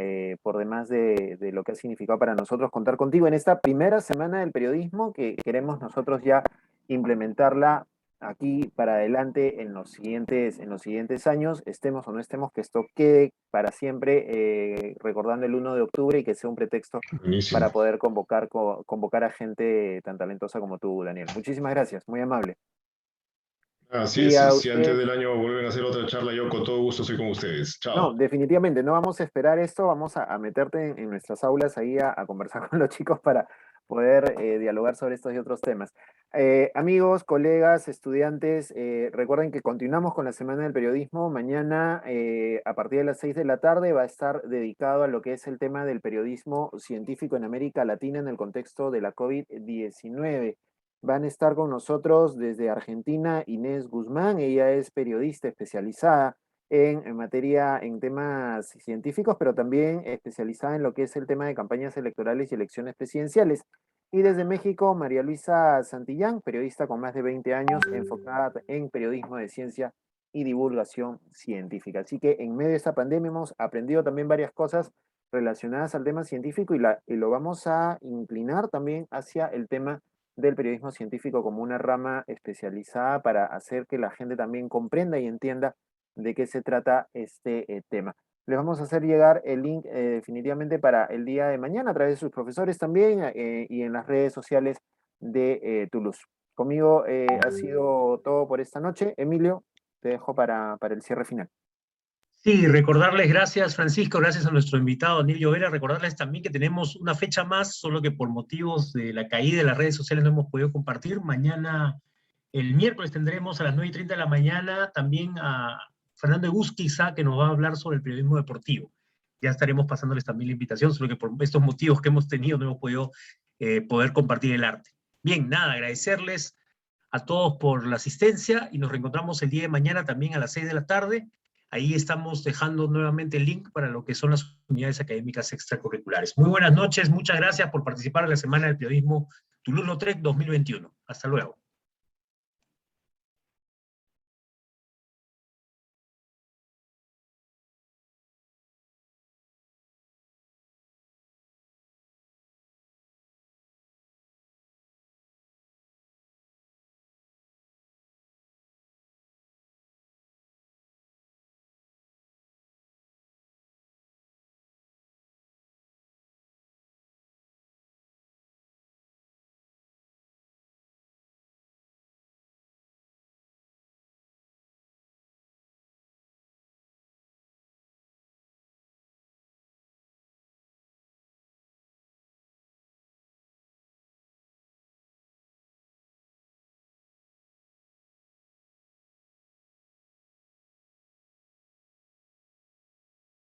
por demás de lo que ha significado para nosotros contar contigo en esta primera semana del periodismo que queremos nosotros ya implementarla aquí para adelante en los siguientes años, estemos o no estemos, que esto quede para siempre recordando el 1 de octubre y que sea un pretexto Buenísimo. para poder convocar a gente tan talentosa como tú, Daniel. Muchísimas gracias, muy amable. Así Y es, a si antes usted- del año vuelven a hacer otra charla, yo con todo gusto estoy con ustedes. Chao. No, definitivamente, no vamos a esperar esto, vamos a meterte en nuestras aulas ahí a conversar con los chicos para poder dialogar sobre estos y otros temas. Amigos, colegas, estudiantes, recuerden que continuamos con la Semana del Periodismo. Mañana, a partir de las 6 de la tarde, va a estar dedicado a lo que es el tema del periodismo científico en América Latina en el contexto de la COVID-19. Van a estar con nosotros desde Argentina Inés Guzmán, ella es periodista especializada en temas científicos, pero también especializada en lo que es el tema de campañas electorales y elecciones presidenciales. Y desde México, María Luisa Santillán, periodista con más de 20 años, enfocada en periodismo de ciencia y divulgación científica. Así que en medio de esta pandemia hemos aprendido también varias cosas relacionadas al tema científico y lo vamos a inclinar también hacia el tema del periodismo científico como una rama especializada para hacer que la gente también comprenda y entienda de qué se trata este tema. Les vamos a hacer llegar el link definitivamente para el día de mañana a través de sus profesores también y en las redes sociales de Toulouse. Conmigo ha sido todo por esta noche. Emilio, te dejo para el cierre final. Sí, recordarles, gracias Francisco, gracias a nuestro invitado Daniel Llovera, recordarles también que tenemos una fecha más, solo que por motivos de la caída de las redes sociales no hemos podido compartir. Mañana, el miércoles, tendremos a las 9:30 de la mañana también a Fernando Egusquiza, que nos va a hablar sobre el periodismo deportivo. Ya estaremos pasándoles también la invitación, solo que por estos motivos que hemos tenido no hemos podido poder compartir el arte. Bien, nada, agradecerles a todos por la asistencia y nos reencontramos el día de mañana también a las 6 de la tarde. Ahí estamos dejando nuevamente el link para lo que son las unidades académicas extracurriculares. Muy buenas noches, muchas gracias por participar en la Semana del Periodismo Toulouse-Lautrec 2021. Hasta luego.